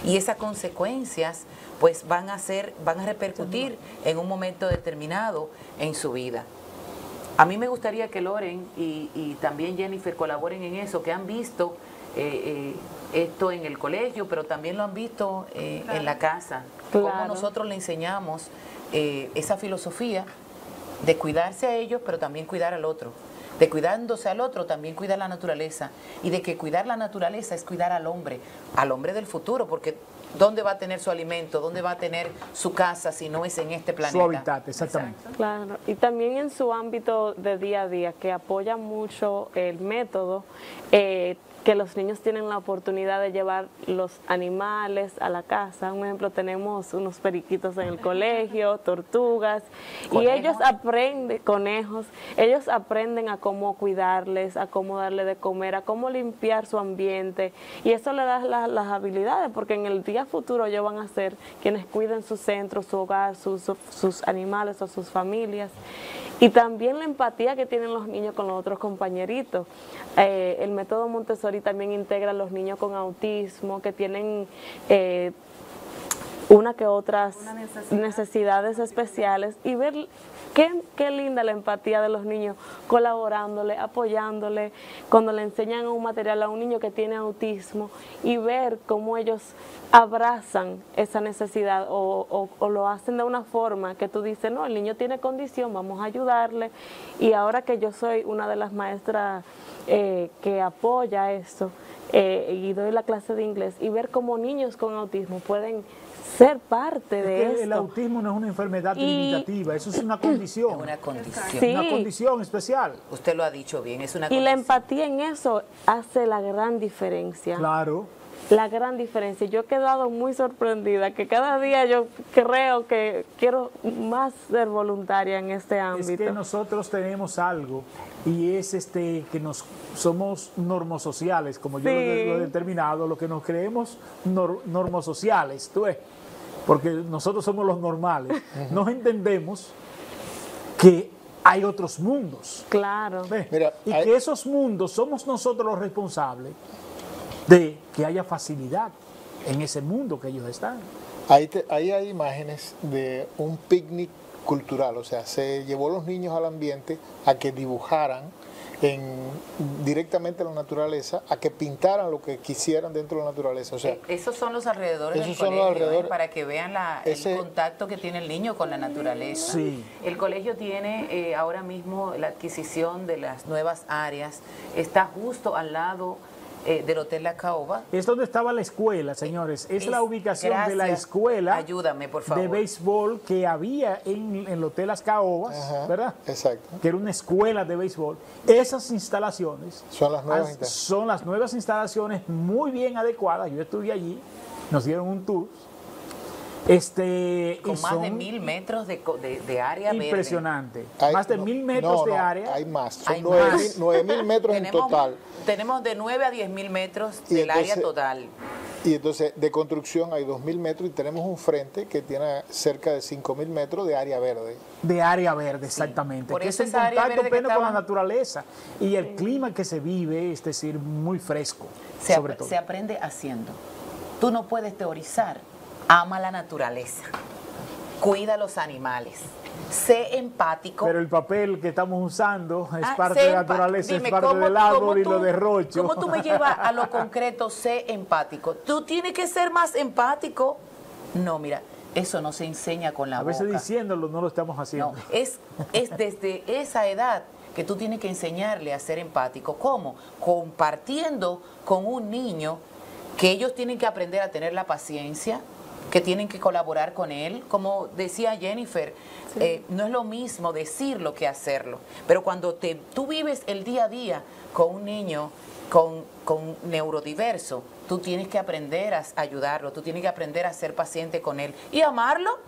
[SPEAKER 2] Y esas consecuencias pues van a repercutir en un momento determinado en su vida. A mí me gustaría que Loren y también Jennifer colaboren en eso, que han visto esto en el colegio, pero también lo han visto en la casa.
[SPEAKER 4] Claro.
[SPEAKER 2] Cómo nosotros le enseñamos esa filosofía de cuidarse a ellos, pero también cuidar al otro. De cuidándose al otro, también cuidar la naturaleza. Y de que cuidar la naturaleza es cuidar al hombre del futuro, porque ¿dónde va a tener su alimento? ¿Dónde va a tener su casa si no es en este planeta?
[SPEAKER 1] Su hábitat, exactamente.
[SPEAKER 2] Exacto.
[SPEAKER 4] Claro, y también en su ámbito de día a día, que apoya mucho el método, que los niños tienen la oportunidad de llevar los animales a la casa. Un ejemplo, tenemos unos periquitos en el colegio, tortugas, y ellos aprenden, conejos, ellos aprenden a cómo cuidarles, a cómo darle de comer, a cómo limpiar su ambiente, y eso le da las habilidades, porque en el día futuro ellos van a ser quienes cuiden su centro, su hogar, sus animales o sus familias. Y también la empatía que tienen los niños con los otros compañeritos. El método Montessori también integra a los niños con autismo, que tienen una que otras necesidades especiales, y ver qué linda la empatía de los niños, colaborándole, apoyándole, cuando le enseñan un material a un niño que tiene autismo, y ver cómo ellos abrazan esa necesidad o lo hacen de una forma que tú dices, no, el niño tiene condición, vamos a ayudarle. Y ahora que yo soy una de las maestras que apoya esto, y doy la clase de inglés, y ver cómo niños con autismo pueden ser parte de esto.
[SPEAKER 1] El autismo no es una enfermedad limitativa, eso es una condición.
[SPEAKER 2] Es una condición.
[SPEAKER 4] Sí.
[SPEAKER 1] Una condición especial.
[SPEAKER 2] Usted lo ha dicho bien, es una
[SPEAKER 4] Y
[SPEAKER 2] condición.
[SPEAKER 4] la empatía en eso hace la gran diferencia.
[SPEAKER 1] Claro.
[SPEAKER 4] La gran diferencia. Yo he quedado muy sorprendida, que cada día yo creo que quiero más ser voluntaria en este ámbito.
[SPEAKER 1] Es que nosotros tenemos algo, y es que somos normosociales, como yo lo he determinado, lo que nos creemos normosociales, tú ves, porque nosotros somos los normales. Nos entendemos que hay otros mundos.
[SPEAKER 4] Claro.
[SPEAKER 1] ¿Ves?
[SPEAKER 3] Mira,
[SPEAKER 1] y que esos mundos somos nosotros los responsables de que haya facilidad en ese mundo que ellos están.
[SPEAKER 3] Ahí hay imágenes de un picnic cultural, o sea, se llevó a los niños al ambiente a que dibujaran directamente en la naturaleza, a que pintaran lo que quisieran dentro de la naturaleza. O sea,
[SPEAKER 2] esos son los alrededores del
[SPEAKER 3] esos son
[SPEAKER 2] colegio,
[SPEAKER 3] los alrededores.
[SPEAKER 2] para que vean el contacto que tiene el niño con la naturaleza.
[SPEAKER 1] Sí.
[SPEAKER 2] El colegio tiene ahora mismo la adquisición de las nuevas áreas, está justo al lado del Hotel La Caoba.
[SPEAKER 1] Es donde estaba la escuela, señores. Es la ubicación de la
[SPEAKER 2] gracias.
[SPEAKER 1] escuela
[SPEAKER 2] Ayúdame, por favor.
[SPEAKER 1] de béisbol que había en el Hotel Las Caobas,
[SPEAKER 3] Ajá,
[SPEAKER 1] ¿verdad?
[SPEAKER 3] exacto.
[SPEAKER 1] Que era una escuela de béisbol. Esas instalaciones
[SPEAKER 3] Son las nuevas instalaciones.
[SPEAKER 1] son las nuevas instalaciones, muy bien adecuadas. Yo estuve allí, nos dieron un tour. Y
[SPEAKER 2] con más de
[SPEAKER 1] son
[SPEAKER 2] 1000 metros de área verde.
[SPEAKER 1] impresionante.
[SPEAKER 3] Hay-
[SPEAKER 1] Más de 1000 metros de área.
[SPEAKER 3] Hay más, son
[SPEAKER 2] Hay más.
[SPEAKER 3] 9000 metros en total.
[SPEAKER 2] Tenemos de 9 a 10.000 metros
[SPEAKER 3] Y
[SPEAKER 2] del área
[SPEAKER 3] entonces-
[SPEAKER 2] total.
[SPEAKER 3] Y entonces de construcción hay 2000 metros y tenemos un frente que tiene cerca de 5000 metros de área verde.
[SPEAKER 1] De área verde, exactamente.
[SPEAKER 2] Por
[SPEAKER 1] Que
[SPEAKER 2] eso
[SPEAKER 1] es en
[SPEAKER 2] esa área
[SPEAKER 1] contacto
[SPEAKER 2] verde que
[SPEAKER 1] pleno con la
[SPEAKER 2] estaba-
[SPEAKER 1] naturaleza. Y el clima que se vive, es decir, muy fresco, sobre todo.
[SPEAKER 2] Se aprende haciendo. Tú no puedes teorizar. Ama la naturaleza. Cuida los animales. Sé empático.
[SPEAKER 1] Pero el papel que estamos usando es
[SPEAKER 2] Ah,
[SPEAKER 1] parte
[SPEAKER 2] sé
[SPEAKER 1] de la
[SPEAKER 2] empa-
[SPEAKER 1] naturaleza,
[SPEAKER 2] dime,
[SPEAKER 1] es parte
[SPEAKER 2] ¿cómo-
[SPEAKER 1] del árbol
[SPEAKER 2] cómo
[SPEAKER 1] y lo
[SPEAKER 2] tú-
[SPEAKER 1] derrocho.
[SPEAKER 2] ¿Cómo tú me llevas a lo concreto? Sé empático. Tú tienes que ser más empático. No, mira, eso no se enseña con la
[SPEAKER 1] A veces
[SPEAKER 2] boca.
[SPEAKER 1] diciéndolo no lo estamos haciendo.
[SPEAKER 2] No, es desde esa edad que tú tienes que enseñarle a ser empático. ¿Cómo? Compartiendo con un niño que ellos tienen que aprender a tener la paciencia, que tienen que colaborar con él. Como decía Jennifer, no es lo mismo decirlo que hacerlo. Pero cuando tú vives el día a día con un niño con neurodiverso, tú tienes que aprender a ayudarlo, tú tienes que aprender a ser paciente con él y amarlo,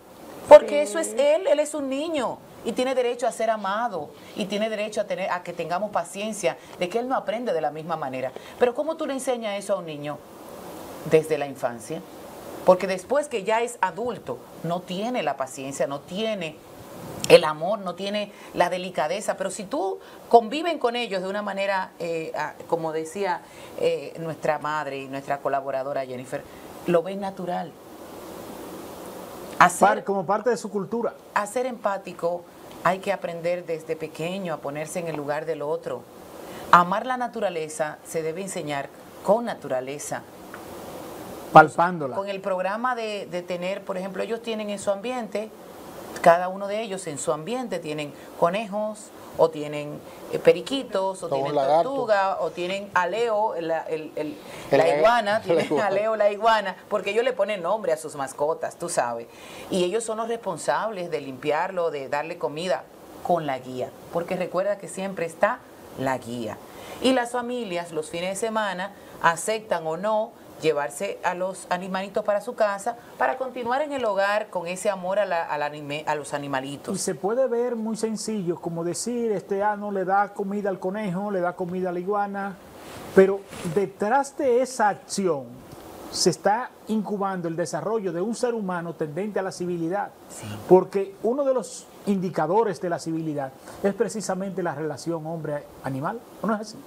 [SPEAKER 2] porque eso es él es un niño y tiene derecho a ser amado y tiene derecho a que tengamos paciencia de que él no aprende de la misma manera. Pero ¿cómo tú le enseñas eso a un niño desde la infancia? Porque después que ya es adulto, no tiene la paciencia, no tiene el amor, no tiene la delicadeza. Pero si tú conviven con ellos de una manera, como decía nuestra madre y nuestra colaboradora Jennifer, lo ven natural.
[SPEAKER 1] Como parte de su cultura.
[SPEAKER 2] A ser empático hay que aprender desde pequeño a ponerse en el lugar del otro. Amar la naturaleza se debe enseñar con naturaleza.
[SPEAKER 1] Palpándola.
[SPEAKER 2] Con el programa de tener, por ejemplo, ellos tienen en su ambiente, cada uno de ellos en su ambiente tienen conejos, o tienen periquitos, o tienen tortuga, o tienen Aleo, la iguana, tienen Aleo la iguana, porque ellos le ponen nombre a sus mascotas, tú sabes. Y ellos son los responsables de limpiarlo, de darle comida con la guía, porque recuerda que siempre está la guía. Y las familias los fines de semana aceptan o no llevarse a los animalitos para su casa para continuar en el hogar con ese amor a los animalitos.
[SPEAKER 1] Y se puede ver muy sencillo, como decir, no le da comida al conejo, le da comida a la iguana, pero detrás de esa acción se está incubando el desarrollo de un ser humano tendente a la civilidad, porque uno de los indicadores de la civilidad es precisamente la relación hombre-animal, ¿o no es así?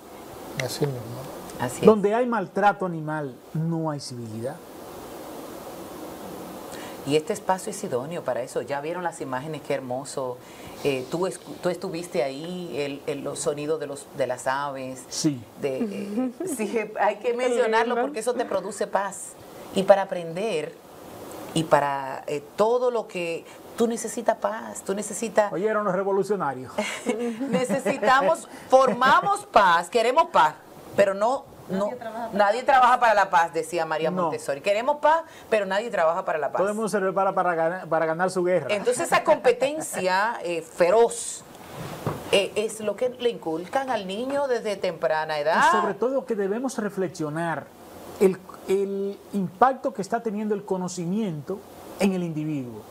[SPEAKER 3] Así mismo.
[SPEAKER 2] Así es.
[SPEAKER 1] Donde hay maltrato animal, no hay civilidad.
[SPEAKER 2] Y este espacio es idóneo para eso. Ya vieron las imágenes, qué hermoso. Tú estuviste ahí, los sonidos de las aves.
[SPEAKER 1] Sí.
[SPEAKER 2] Sí, hay que mencionarlo porque eso te produce paz. Y para aprender, y para todo lo que... Tú necesitas paz, tú necesitas...
[SPEAKER 1] Oyeron los revolucionarios.
[SPEAKER 2] Formamos paz, queremos paz, pero nadie trabaja para la paz, decía María Montessori. Queremos paz, pero nadie trabaja para la paz.
[SPEAKER 1] Todo el mundo se prepara para ganar su guerra.
[SPEAKER 2] Entonces esa competencia feroz es lo que le inculcan al niño desde temprana edad.
[SPEAKER 1] Y sobre todo que debemos reflexionar el impacto que está teniendo el conocimiento en el individuo.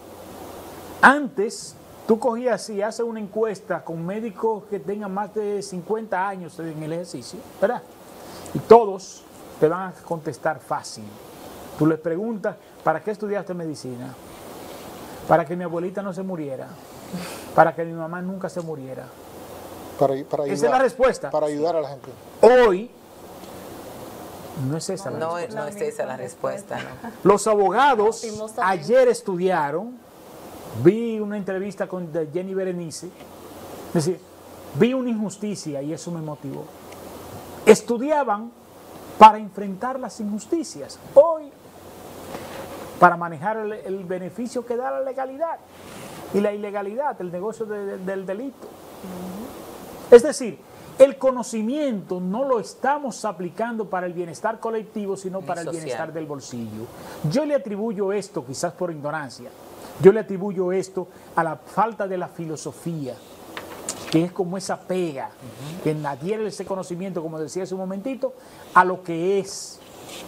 [SPEAKER 1] Antes, tú cogías y haces una encuesta con médicos que tengan más de 50 años en el ejercicio, ¿verdad? Y todos te van a contestar fácil. Tú les preguntas, ¿para qué estudiaste medicina? Para que mi abuelita no se muriera. Para que mi mamá nunca se muriera.
[SPEAKER 3] Para ayudar,
[SPEAKER 1] esa es la respuesta.
[SPEAKER 3] Para ayudar a la gente.
[SPEAKER 1] Hoy, no es esa la respuesta.
[SPEAKER 2] No es esa la respuesta, no.
[SPEAKER 1] Los abogados ayer estudiaron. Vi una entrevista con Jenny Berenice, es decir, vi una injusticia y eso me motivó. Estudiaban para enfrentar las injusticias, hoy para manejar el beneficio que da la legalidad y la ilegalidad, el negocio del delito. Es decir, el conocimiento no lo estamos aplicando para el bienestar colectivo, sino para el bienestar del bolsillo. Yo le atribuyo esto, quizás por ignorancia, yo le atribuyo esto a la falta de la filosofía, que es como esa pega que adhiere ese conocimiento, como decía hace un momentito, a lo que es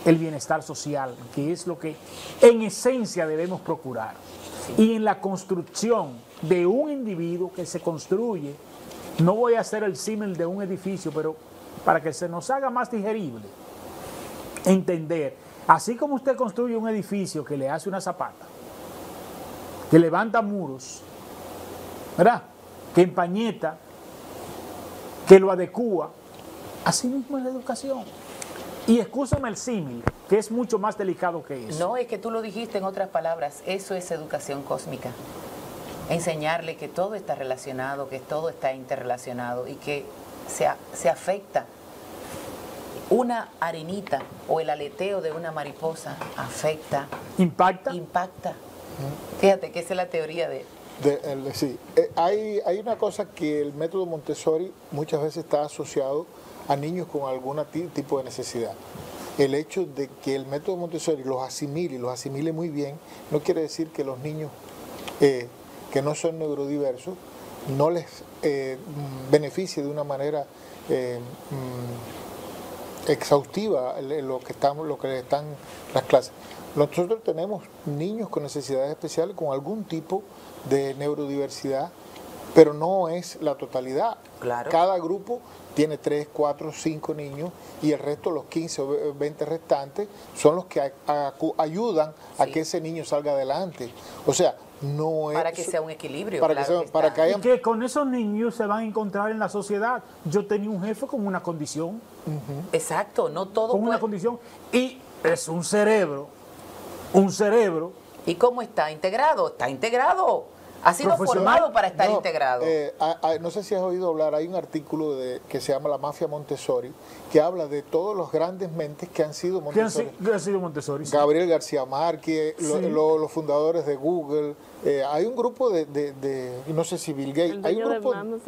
[SPEAKER 1] el bienestar social, que es lo que en esencia debemos procurar. Y en la construcción de un individuo que se construye, no voy a hacer el símil de un edificio, pero para que se nos haga más digerible, entender, así como usted construye un edificio que le hace una zapata, que levanta muros, ¿verdad? Que empañeta, que lo adecúa, así mismo es la educación. Y excúsame el símil, que es mucho más delicado que eso.
[SPEAKER 2] No, es que tú lo dijiste en otras palabras, eso es educación cósmica. Enseñarle que todo está relacionado, que todo está interrelacionado y que se afecta. Una arenita o el aleteo de una mariposa afecta.
[SPEAKER 1] ¿Impacta?
[SPEAKER 2] Impacta. Fíjate que esa es la teoría de...
[SPEAKER 3] Sí, hay una cosa que el método Montessori muchas veces está asociado a niños con algún tipo de necesidad. el hecho de que el método Montessori los asimile muy bien, no quiere decir que los niños que no son neurodiversos no les beneficie de una manera exhaustiva lo que les están las clases. Nosotros tenemos niños con necesidades especiales con algún tipo de neurodiversidad, pero no es la totalidad.
[SPEAKER 2] Claro.
[SPEAKER 3] Cada grupo tiene 3, 4, 5 niños y el resto, los 15 o 20 restantes, son los que ayudan a que ese niño salga adelante. O sea, no es...
[SPEAKER 2] Para que sea un equilibrio.
[SPEAKER 3] Para
[SPEAKER 2] claro
[SPEAKER 3] que hayan...
[SPEAKER 1] Y que con esos niños se van a encontrar en la sociedad. Yo tenía un jefe con una condición.
[SPEAKER 2] Exacto, no todo
[SPEAKER 1] Con una condición. Y es un cerebro. Un cerebro.
[SPEAKER 2] ¿Y cómo está integrado? Está integrado. Ha sido formado para estar integrado.
[SPEAKER 3] No sé si has oído hablar, hay un artículo que se llama La Mafia Montessori, que habla de todos los grandes mentes que han sido Montessori.
[SPEAKER 1] ¿Qué han sido Montessori? Sí.
[SPEAKER 3] Gabriel García Márquez,
[SPEAKER 1] Sí.
[SPEAKER 3] los fundadores de Google. Hay un grupo no sé si Bill Gates, hay un grupo
[SPEAKER 2] el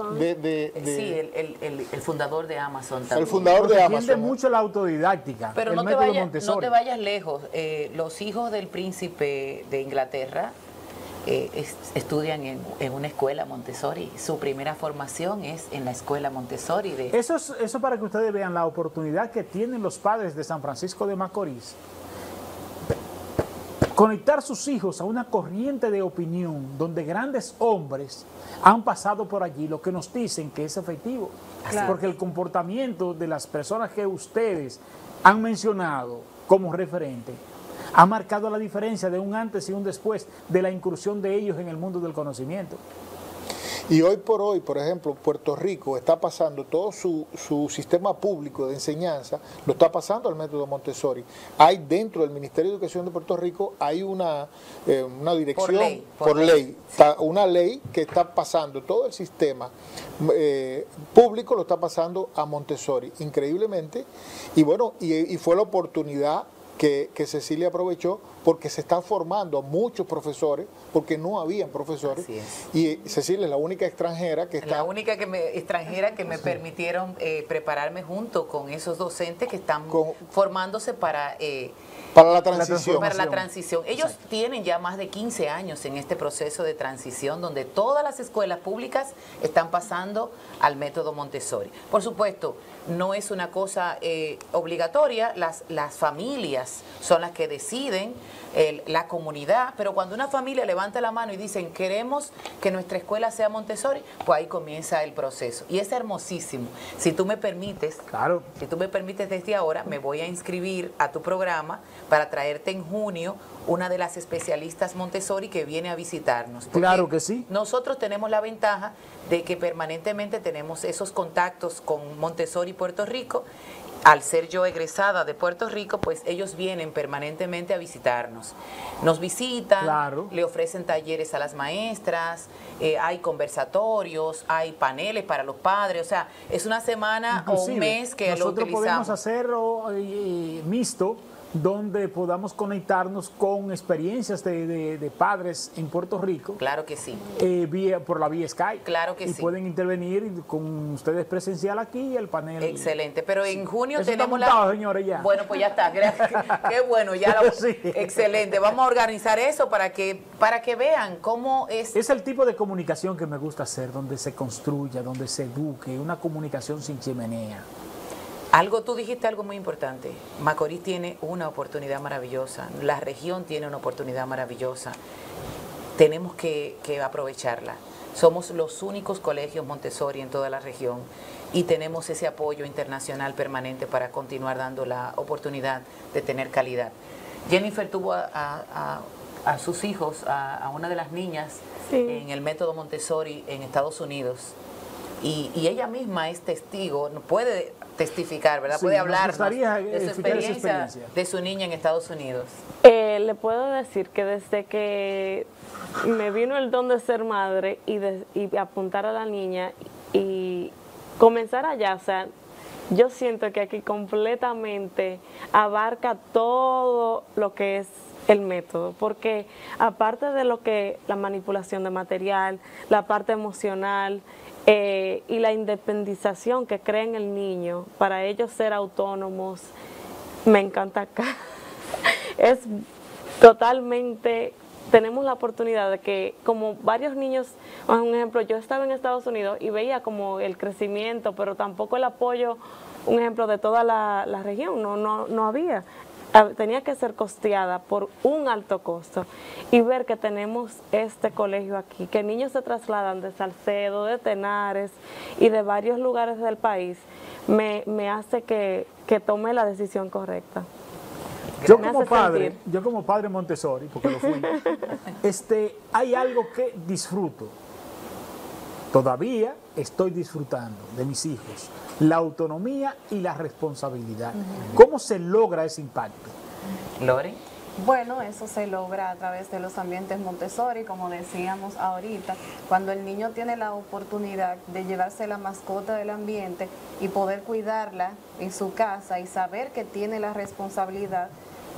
[SPEAKER 2] fundador de Amazon también.
[SPEAKER 3] El fundador de
[SPEAKER 1] Defiende
[SPEAKER 3] Amazon.
[SPEAKER 1] mucho la autodidáctica.
[SPEAKER 2] Pero
[SPEAKER 1] el
[SPEAKER 2] no te
[SPEAKER 1] método Montessori.
[SPEAKER 2] vayas lejos. Los hijos del príncipe de Inglaterra estudian en una escuela Montessori. Su primera formación es en la escuela Montessori.
[SPEAKER 1] Eso para que ustedes vean la oportunidad que tienen los padres de San Francisco de Macorís. Conectar sus hijos a una corriente de opinión donde grandes hombres han pasado por allí, lo que nos dicen que es efectivo.
[SPEAKER 2] Claro.
[SPEAKER 1] Porque el comportamiento de las personas que ustedes han mencionado como referente ha marcado la diferencia de un antes y un después de la incursión de ellos en el mundo del conocimiento.
[SPEAKER 3] Y hoy por hoy, por ejemplo, Puerto Rico está pasando todo su sistema público de enseñanza, lo está pasando al método Montessori. Hay dentro del Ministerio de Educación de Puerto Rico, hay una dirección, por ley, una ley que está pasando todo el sistema público, lo está pasando a Montessori, increíblemente. Y bueno, y fue la oportunidad que Cecilia aprovechó, porque se están formando muchos profesores, porque no habían profesores.
[SPEAKER 2] Así es.
[SPEAKER 3] Y Cecilia es la única extranjera que está...
[SPEAKER 2] La única extranjera que me permitieron prepararme junto con esos docentes que están formándose para
[SPEAKER 3] la transición.
[SPEAKER 2] Para la transición. Ellos tienen ya más de 15 años en este proceso de transición, donde todas las escuelas públicas están pasando al método Montessori. Por supuesto, no es una cosa obligatoria, las familias son las que deciden, la comunidad, pero cuando una familia levanta la mano y dicen queremos que nuestra escuela sea Montessori, pues ahí comienza el proceso. Y es hermosísimo. Si tú me permites,
[SPEAKER 1] Claro.
[SPEAKER 2] si tú me permites desde ahora, me voy a inscribir a tu programa para traerte en junio una de las especialistas Montessori que viene a visitarnos.
[SPEAKER 1] Claro que sí.
[SPEAKER 2] Nosotros tenemos la ventaja de que permanentemente tenemos esos contactos con Montessori Puerto Rico. Al ser yo egresada de Puerto Rico, pues ellos vienen permanentemente a visitarnos. Nos visitan,
[SPEAKER 1] Claro.
[SPEAKER 2] le ofrecen talleres a las maestras, hay conversatorios, hay paneles para los padres, o sea, es una semana o un mes que lo
[SPEAKER 1] nosotros podemos
[SPEAKER 2] utilizamos.
[SPEAKER 1] hacerlo mixto, donde podamos conectarnos con experiencias de padres en Puerto Rico.
[SPEAKER 2] Claro que sí.
[SPEAKER 1] Por la vía Skype.
[SPEAKER 2] Claro que
[SPEAKER 1] y
[SPEAKER 2] sí.
[SPEAKER 1] pueden intervenir con ustedes presencial aquí y el panel.
[SPEAKER 2] Excelente, pero en junio
[SPEAKER 1] Eso
[SPEAKER 2] tenemos
[SPEAKER 1] está montado, señores, ya.
[SPEAKER 2] Bueno, pues ya está, qué bueno, ya
[SPEAKER 1] Sí.
[SPEAKER 2] excelente. Vamos a organizar eso para que vean cómo es.
[SPEAKER 1] Es el tipo de comunicación que me gusta hacer, donde se construya, donde se eduque, una comunicación sin chimenea.
[SPEAKER 2] Tú dijiste algo muy importante. Macorís tiene una oportunidad maravillosa, la región tiene una oportunidad maravillosa. Tenemos que aprovecharla. Somos los únicos colegios Montessori en toda la región y tenemos ese apoyo internacional permanente para continuar dando la oportunidad de tener calidad. Jennifer tuvo a sus hijos, a una de las niñas, en el método Montessori en Estados Unidos. Y ella misma es testigo, puede testificar, ¿verdad?
[SPEAKER 1] Sí,
[SPEAKER 2] puede
[SPEAKER 1] nos
[SPEAKER 2] hablarnos
[SPEAKER 1] gustaría
[SPEAKER 2] de su
[SPEAKER 1] escuchar esa
[SPEAKER 2] experiencia de su niña en Estados Unidos.
[SPEAKER 4] Le puedo decir que desde que me vino el don de ser madre y apuntar a la niña y comenzar allá, o sea, yo siento que aquí completamente abarca todo lo que es el método, porque aparte de lo que la manipulación de material, la parte emocional, y la independización que crea en el niño para ellos ser autónomos, Me encanta acá. Es totalmente, tenemos la oportunidad de que como varios niños, un ejemplo, yo estaba en Estados Unidos y veía como el crecimiento, pero tampoco el apoyo, un ejemplo, de toda la región, no había. Tenía que ser costeada por un alto costo, y ver que tenemos este colegio aquí, que niños se trasladan de Salcedo, de Tenares y de varios lugares del país, me hace que tome la decisión correcta.
[SPEAKER 1] Yo
[SPEAKER 4] Me
[SPEAKER 1] como
[SPEAKER 4] hace
[SPEAKER 1] padre,
[SPEAKER 4] sentir.
[SPEAKER 1] yo como padre Montessori, porque lo fui, hay algo que disfruto. Todavía estoy disfrutando de mis hijos, la autonomía y la responsabilidad. ¿Cómo se logra ese impacto?
[SPEAKER 2] Lore.
[SPEAKER 5] Bueno, eso se logra a través de los ambientes Montessori, como decíamos ahorita, cuando el niño tiene la oportunidad de llevarse la mascota del ambiente y poder cuidarla en su casa y saber que tiene la responsabilidad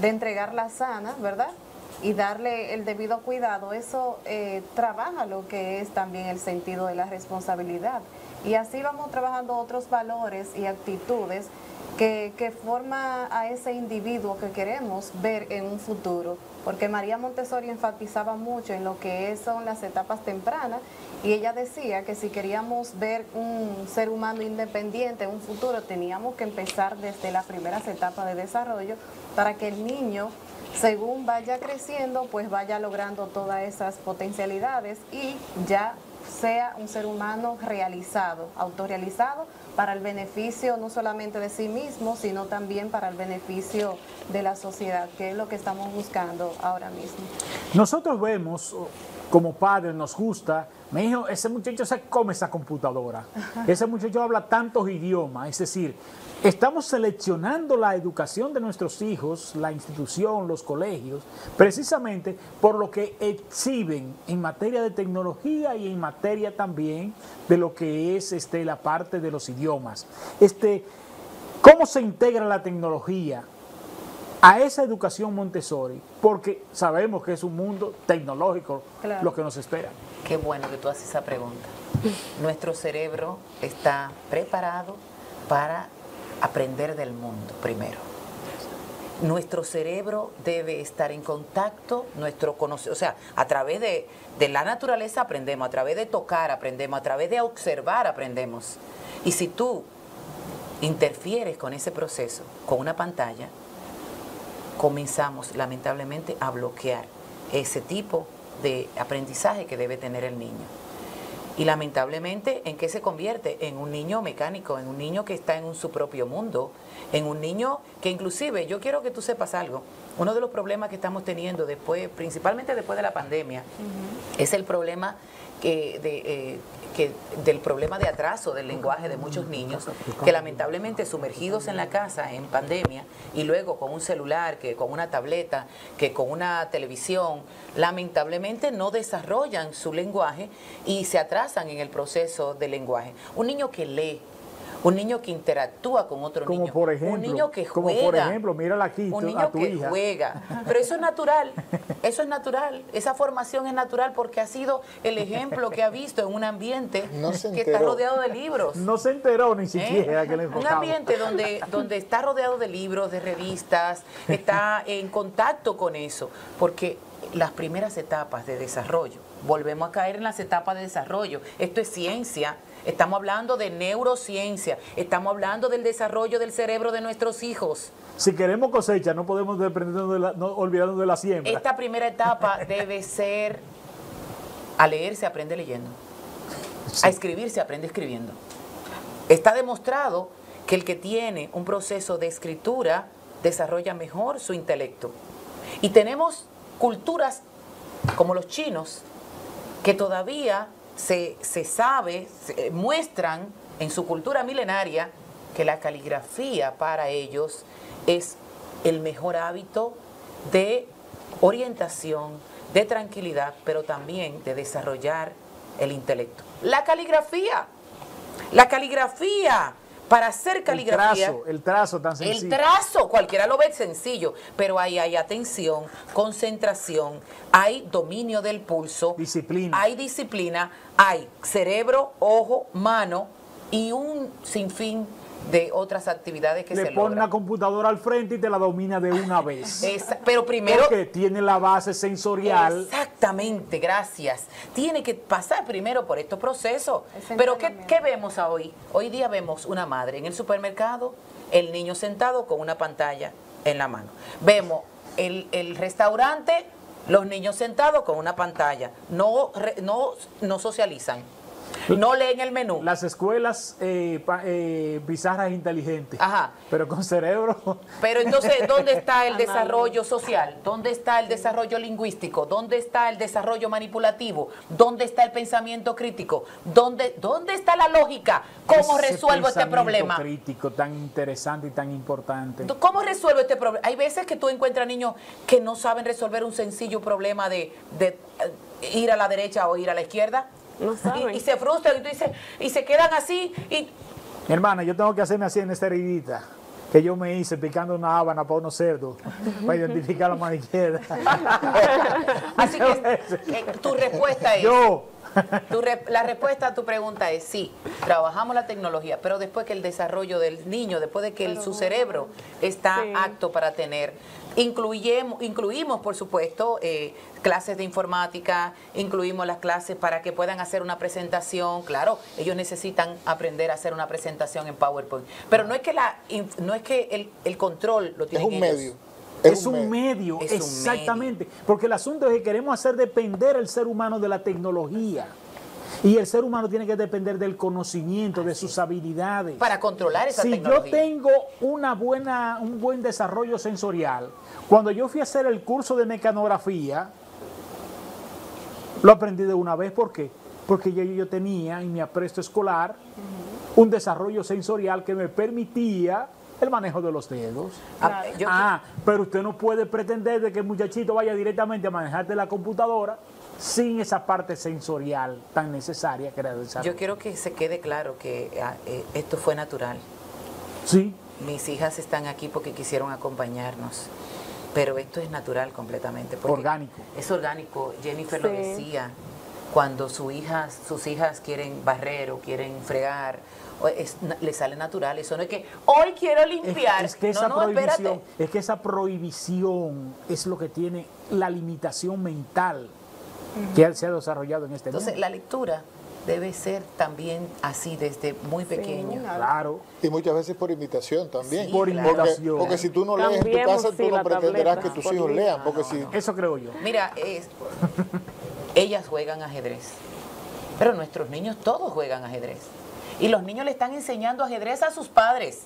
[SPEAKER 5] de entregarla sana, ¿verdad? Y darle el debido cuidado, eso trabaja lo que es también el sentido de la responsabilidad. Y así vamos trabajando otros valores y actitudes que forma a ese individuo que queremos ver en un futuro, porque María Montessori enfatizaba mucho en lo que son las etapas tempranas, y ella decía que si queríamos ver un ser humano independiente en un futuro, teníamos que empezar desde las primeras etapas de desarrollo para que el niño, según vaya creciendo, pues vaya logrando todas esas potencialidades y ya sea un ser humano realizado, autorrealizado, para el beneficio no solamente de sí mismo, sino también para el beneficio de la sociedad, que es lo que estamos buscando ahora mismo.
[SPEAKER 1] Nosotros vemos, como padres, nos gusta, mi hijo, ese muchacho se come esa computadora, ese muchacho habla tantos idiomas, es decir, estamos seleccionando la educación de nuestros hijos, la institución, los colegios, precisamente por lo que exhiben en materia de tecnología y en materia también de lo que es la parte de los idiomas. ¿Cómo se integra la tecnología a esa educación Montessori? Porque sabemos que es un mundo tecnológico, claro, lo que nos espera.
[SPEAKER 2] Qué bueno que tú haces esa pregunta. Nuestro cerebro está preparado para aprender del mundo primero. Nuestro cerebro debe estar en contacto, o sea, a través de la naturaleza aprendemos, a través de tocar aprendemos, a través de observar aprendemos. Y si tú interfieres con ese proceso, con una pantalla, comenzamos lamentablemente a bloquear ese tipo de aprendizaje que debe tener el niño. Y lamentablemente, ¿en qué se convierte? En un niño mecánico, en un niño que está en su propio mundo, en un niño que inclusive, yo quiero que tú sepas algo, uno de los problemas que estamos teniendo después, principalmente después de la pandemia, es el problema del problema de atraso del lenguaje de muchos niños, que lamentablemente sumergidos en la casa en pandemia y luego con un celular, que con una tableta, que con una televisión, lamentablemente no desarrollan su lenguaje y se atrasan en el proceso del lenguaje. Un niño que lee, un niño que interactúa con otro niño,
[SPEAKER 1] por ejemplo,
[SPEAKER 2] un niño que juega,
[SPEAKER 1] como por ejemplo, mírala aquí,
[SPEAKER 2] un niño
[SPEAKER 1] a tu
[SPEAKER 2] que
[SPEAKER 1] hija
[SPEAKER 2] juega, pero eso es natural, esa formación es natural porque ha sido el ejemplo que ha visto en un ambiente que está rodeado de libros.
[SPEAKER 1] No se enteró ni siquiera que le enfocaba.
[SPEAKER 2] Un ambiente donde está rodeado de libros, de revistas, está en contacto con eso, porque las primeras etapas de desarrollo, volvemos a caer en las etapas de desarrollo, esto es ciencia. Estamos hablando de neurociencia, estamos hablando del desarrollo del cerebro de nuestros hijos.
[SPEAKER 1] Si queremos cosecha, no podemos olvidarnos de la siembra.
[SPEAKER 2] Esta primera etapa debe ser: a leer se aprende leyendo, sí, a escribir se aprende escribiendo. Está demostrado que el que tiene un proceso de escritura desarrolla mejor su intelecto. Y tenemos culturas como los chinos que todavía se sabe, muestran en su cultura milenaria que la caligrafía para ellos es el mejor hábito de orientación, de tranquilidad, pero también de desarrollar el intelecto. La caligrafía, para hacer caligrafía.
[SPEAKER 1] El trazo tan sencillo.
[SPEAKER 2] El trazo, cualquiera lo ve sencillo, pero ahí hay atención, concentración, hay dominio del pulso, hay disciplina, hay cerebro, ojo, mano y un sinfín de otras actividades que
[SPEAKER 1] Le
[SPEAKER 2] se
[SPEAKER 1] pone
[SPEAKER 2] logran.
[SPEAKER 1] una computadora al frente y te la domina de una vez.
[SPEAKER 2] Pero primero...
[SPEAKER 1] Porque tiene la base sensorial.
[SPEAKER 2] Exactamente, gracias. Tiene que pasar primero por estos procesos.
[SPEAKER 5] Ese
[SPEAKER 2] Pero
[SPEAKER 5] entrenamiento.
[SPEAKER 2] ¿qué vemos hoy? Hoy día vemos una madre en el supermercado, el niño sentado con una pantalla en la mano. Vemos el restaurante, los niños sentados con una pantalla. No socializan. No leen el menú.
[SPEAKER 1] Las escuelas pizarras inteligentes.
[SPEAKER 2] Ajá.
[SPEAKER 1] Pero con cerebro.
[SPEAKER 2] Pero entonces, ¿dónde está el desarrollo social? ¿Dónde está el desarrollo lingüístico? ¿Dónde está el desarrollo manipulativo? ¿Dónde está el pensamiento crítico? ¿Dónde está la lógica? ¿Cómo
[SPEAKER 1] Ese
[SPEAKER 2] resuelvo este
[SPEAKER 1] pensamiento
[SPEAKER 2] problema?
[SPEAKER 1] crítico tan interesante y tan importante.
[SPEAKER 2] ¿Cómo resuelvo este problema? Hay veces que tú encuentras niños que no saben resolver un sencillo problema de ir a la derecha o ir a la izquierda.
[SPEAKER 4] No saben.
[SPEAKER 2] Y se frustran y tú dices, y se quedan así y
[SPEAKER 1] Mi hermana, yo tengo que hacerme así en esta heridita que yo me hice picando una hábana para unos cerdos para identificar la mano izquierda.
[SPEAKER 2] así que tu respuesta es
[SPEAKER 1] Yo.
[SPEAKER 2] La respuesta a tu pregunta es sí, trabajamos la tecnología, pero después que el desarrollo del niño, después de que su cerebro está
[SPEAKER 4] Sí.
[SPEAKER 2] apto para tener, incluimos por supuesto, clases de informática, incluimos las clases para que puedan hacer una presentación. Claro, ellos necesitan aprender a hacer una presentación en PowerPoint, pero no es que el control lo
[SPEAKER 3] Es
[SPEAKER 2] tienen
[SPEAKER 3] un
[SPEAKER 2] ellos.
[SPEAKER 3] medio.
[SPEAKER 1] Es un medio,
[SPEAKER 2] Es un
[SPEAKER 1] exactamente. Porque el asunto es que queremos hacer depender al ser humano de la tecnología. Y el ser humano tiene que depender del conocimiento, de sus habilidades.
[SPEAKER 2] Para controlar esa
[SPEAKER 1] Si
[SPEAKER 2] tecnología.
[SPEAKER 1] yo tengo un buen desarrollo sensorial, cuando yo fui a hacer el curso de mecanografía, lo aprendí de una vez. ¿Por qué? Porque yo tenía en mi apresto escolar un desarrollo sensorial que me permitía el manejo de los dedos. Pero usted no puede pretender de que el muchachito vaya directamente a manejarte la computadora sin esa parte sensorial tan necesaria que era el desarrollo.
[SPEAKER 2] Yo quiero que se quede claro que esto fue natural.
[SPEAKER 1] Sí.
[SPEAKER 2] Mis hijas están aquí porque quisieron acompañarnos, pero esto es natural completamente. porque
[SPEAKER 1] Orgánico.
[SPEAKER 2] Es orgánico. Jennifer lo
[SPEAKER 4] Sí.
[SPEAKER 2] decía, cuando sus hijas quieren barrer o quieren fregar, le sale natural. Eso no es que hoy quiero limpiar.
[SPEAKER 1] Es que esa
[SPEAKER 2] espérate.
[SPEAKER 1] prohibición es lo que tiene la limitación mental que se ha desarrollado en este
[SPEAKER 2] Entonces,
[SPEAKER 1] mundo.
[SPEAKER 2] la lectura debe ser también así desde muy pequeño.
[SPEAKER 1] Claro.
[SPEAKER 3] Y muchas veces por imitación también.
[SPEAKER 2] Sí,
[SPEAKER 1] Por
[SPEAKER 2] claro.
[SPEAKER 1] imitación.
[SPEAKER 3] Porque si tú no lees en tu
[SPEAKER 4] Cambiemos,
[SPEAKER 3] casa, tú
[SPEAKER 4] sí,
[SPEAKER 3] no
[SPEAKER 4] la
[SPEAKER 3] pretenderás
[SPEAKER 4] tableta
[SPEAKER 3] que tus
[SPEAKER 4] por
[SPEAKER 3] hijos
[SPEAKER 4] libro.
[SPEAKER 3] lean. Porque si
[SPEAKER 1] Eso creo yo.
[SPEAKER 2] Mira, ellas juegan ajedrez, pero nuestros niños todos juegan ajedrez. Y los niños le están enseñando ajedrez a sus padres.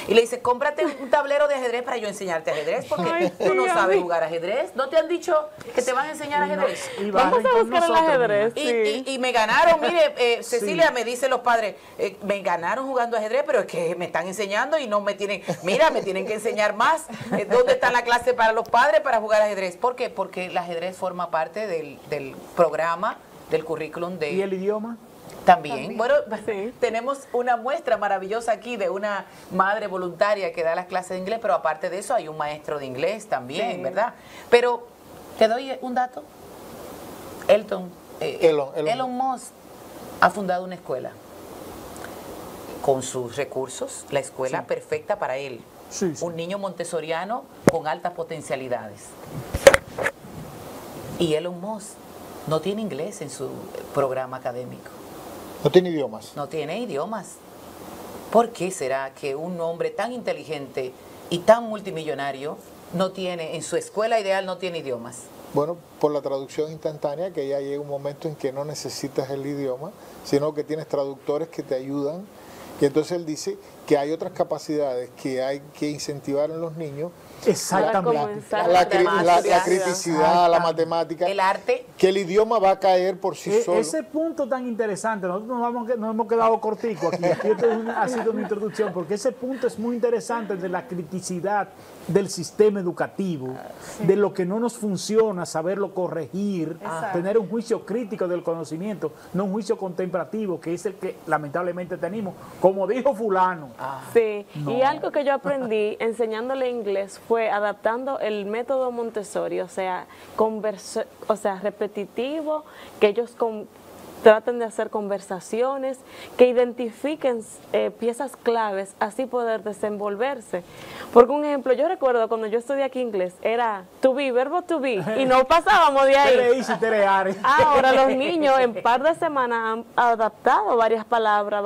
[SPEAKER 2] Y le dice, cómprate un tablero de ajedrez para yo enseñarte ajedrez, porque
[SPEAKER 4] Ay,
[SPEAKER 2] tú no
[SPEAKER 4] sí,
[SPEAKER 2] sabes
[SPEAKER 4] a mí.
[SPEAKER 2] jugar ajedrez. ¿No te han dicho que te van a enseñar ajedrez?
[SPEAKER 1] Y
[SPEAKER 4] Vamos
[SPEAKER 1] barren
[SPEAKER 4] a
[SPEAKER 1] con
[SPEAKER 4] buscar el
[SPEAKER 1] nosotros,
[SPEAKER 4] ajedrez.
[SPEAKER 1] mira.
[SPEAKER 2] Y me ganaron, mire, Cecilia,
[SPEAKER 1] Sí.
[SPEAKER 2] me dicen los padres, me ganaron jugando ajedrez, pero es que me están enseñando y no me tienen, mira, me tienen que enseñar más. ¿Dónde está la clase para los padres para jugar ajedrez? ¿Por qué? Porque el ajedrez forma parte del programa, del currículum de...
[SPEAKER 1] ¿Y el idioma?
[SPEAKER 2] También. Bueno,
[SPEAKER 4] Sí.
[SPEAKER 2] tenemos una muestra maravillosa aquí de una madre voluntaria que da las clases de inglés, pero aparte de eso hay un maestro de inglés también,
[SPEAKER 4] Sí.
[SPEAKER 2] ¿verdad? Pero te doy un dato. Elon Musk ha fundado una escuela con sus recursos, la escuela
[SPEAKER 1] Sí.
[SPEAKER 2] perfecta para él.
[SPEAKER 1] Sí, sí.
[SPEAKER 2] Un niño montessoriano con altas potencialidades. Y Elon Musk no tiene inglés en su programa académico.
[SPEAKER 3] no tiene idiomas.
[SPEAKER 2] No tiene idiomas. ¿Por qué será que un hombre tan inteligente y tan multimillonario no tiene, en su escuela ideal no tiene idiomas?
[SPEAKER 3] Bueno, por la traducción instantánea, que ya llega un momento en que no necesitas el idioma, sino que tienes traductores que te ayudan. Y entonces él dice que hay otras capacidades que hay que incentivar en los niños.
[SPEAKER 1] Exactamente.
[SPEAKER 4] comenzar
[SPEAKER 3] La,
[SPEAKER 4] a
[SPEAKER 3] cri- la-
[SPEAKER 2] matemáticas.
[SPEAKER 3] la criticidad, la matemática,
[SPEAKER 2] El arte.
[SPEAKER 3] que el idioma va a caer por sí solo.
[SPEAKER 1] Ese punto tan interesante, nosotros nos hemos quedado corticos aquí. Aquí ha sido una introducción, porque ese punto es muy interesante de la criticidad del sistema educativo, de lo que no nos funciona, saberlo corregir,
[SPEAKER 5] Exacto.
[SPEAKER 1] tener un juicio crítico del conocimiento, no un juicio contemplativo, que es el que lamentablemente tenemos. Como dijo fulano,
[SPEAKER 4] Sí, y
[SPEAKER 1] No.
[SPEAKER 4] algo que yo aprendí enseñándole inglés fue adaptando el método Montessori, o sea, repetitivo, que ellos traten de hacer conversaciones, que identifiquen piezas claves, así poder desenvolverse. Porque un ejemplo, yo recuerdo cuando yo estudié aquí inglés, era to be, verbo to be, y no pasábamos de ahí. Ahora los niños en par de semanas han adaptado varias palabras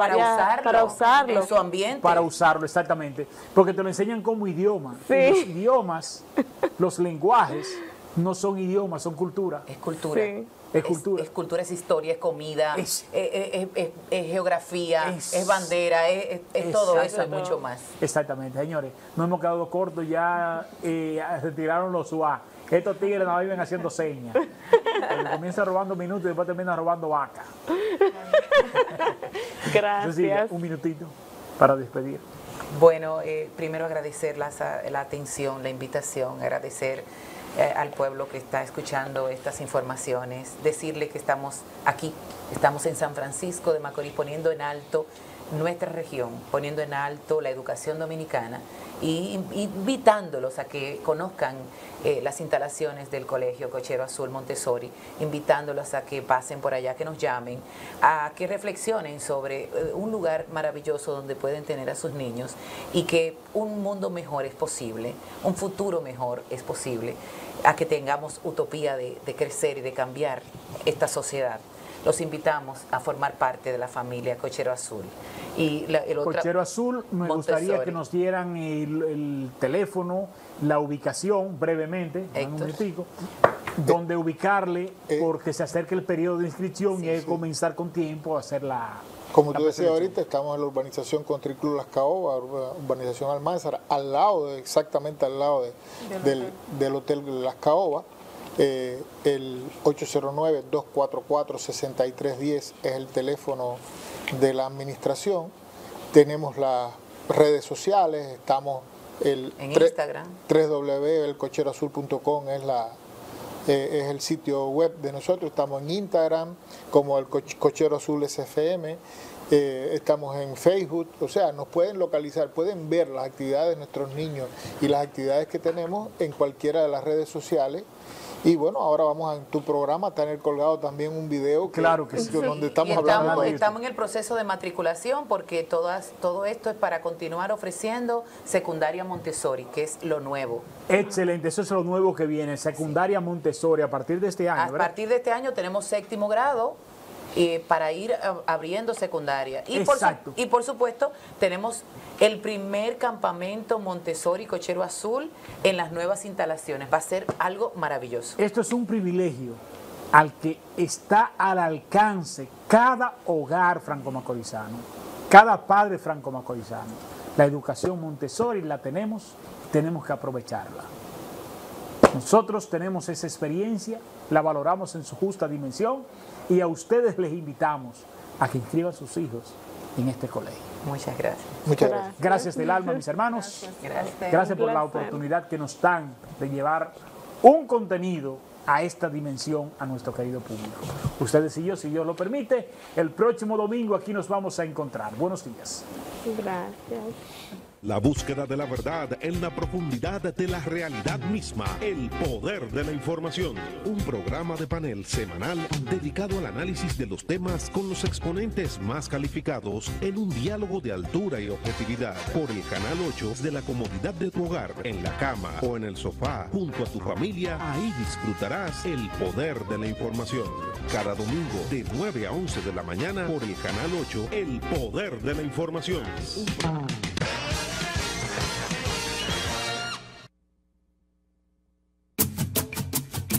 [SPEAKER 4] para usarlo
[SPEAKER 2] en su ambiente.
[SPEAKER 1] Para usarlo, exactamente. Porque te lo enseñan como idioma.
[SPEAKER 4] Sí.
[SPEAKER 1] Y los idiomas, los lenguajes, no son idiomas, son cultura.
[SPEAKER 2] Es cultura.
[SPEAKER 4] Sí.
[SPEAKER 1] Es cultura.
[SPEAKER 2] Es cultura, es historia, es comida, es geografía, es bandera, es todo eso y mucho más.
[SPEAKER 1] Exactamente, señores. No hemos quedado cortos, ya retiraron los SUA. Estos tigres nos viven haciendo señas. Comienza robando minutos y después termina robando vaca.
[SPEAKER 4] Gracias.
[SPEAKER 1] Cecilia, un minutito para despedir.
[SPEAKER 2] Bueno, primero agradecer la atención, la invitación, agradecer al pueblo que está escuchando estas informaciones, decirle que estamos aquí, estamos en San Francisco de Macorís poniendo en alto nuestra región, poniendo en alto la educación dominicana y invitándolos a que conozcan las instalaciones del Colegio Cochero Azul Montessori, invitándolos a que pasen por allá, que nos llamen, a que reflexionen sobre un lugar maravilloso donde pueden tener a sus niños y que un mundo mejor es posible, un futuro mejor es posible, a que tengamos utopía de crecer y de cambiar esta sociedad. Los invitamos a formar parte de la familia Cochero Azul. Y
[SPEAKER 1] Cochero Azul, me gustaría que nos dieran el teléfono, la ubicación, brevemente, un minutico, donde ubicarle, porque se acerca el periodo de inscripción y hay que comenzar con tiempo a hacer la...
[SPEAKER 3] Como tú decías ahorita, estamos en la urbanización Country Club Las Caobas, urbanización Almanzar, exactamente al lado del Hotel Las Caobas. El 809-244-6310 es el teléfono de la administración. Tenemos las redes sociales, estamos
[SPEAKER 2] en Instagram.
[SPEAKER 3] www.elcocheroazul.com es el sitio web de nosotros. Estamos en Instagram como el Cochero Azul SFM. Estamos en Facebook, o sea, nos pueden localizar, pueden ver las actividades de nuestros niños y las actividades que tenemos en cualquiera de las redes sociales. Y bueno, ahora vamos a en tu programa a tener colgado también un video
[SPEAKER 1] claro que sí,
[SPEAKER 3] donde estamos hablando.
[SPEAKER 2] Estamos en el proceso de matriculación porque todo esto es para continuar ofreciendo secundaria Montessori, que es lo nuevo.
[SPEAKER 1] Excelente, eso es lo nuevo que viene, secundaria Montessori a partir de este año, ¿verdad?
[SPEAKER 2] A partir de este año tenemos 7º grado para ir abriendo secundaria. Y por supuesto tenemos el primer campamento Montessori Cochero Azul en las nuevas instalaciones. Va a ser algo maravilloso.
[SPEAKER 1] Esto es un privilegio al que está al alcance cada hogar franco-macorizano, cada padre franco-macorizano. La educación Montessori la tenemos que aprovecharla. Nosotros tenemos esa experiencia, la valoramos en su justa dimensión y a ustedes les invitamos a que inscriban a sus hijos en este colegio.
[SPEAKER 2] Muchas gracias.
[SPEAKER 3] Muchas gracias.
[SPEAKER 1] Gracias del alma, mis hermanos.
[SPEAKER 2] Gracias
[SPEAKER 1] por la oportunidad que nos dan de llevar un contenido a esta dimensión a nuestro querido público. Ustedes y yo, si Dios lo permite, el próximo domingo aquí nos vamos a encontrar. Buenos días.
[SPEAKER 4] Gracias.
[SPEAKER 6] La búsqueda de la verdad en la profundidad de la realidad misma. El poder de la información. Un programa de panel semanal dedicado al análisis de los temas con los exponentes más calificados en un diálogo de altura y objetividad. Por el Canal 8 de la comodidad de tu hogar, en la cama o en el sofá, junto a tu familia. Ahí disfrutarás el poder de la información. Cada domingo de 9 a 11 de la mañana por el Canal 8, el poder de la información.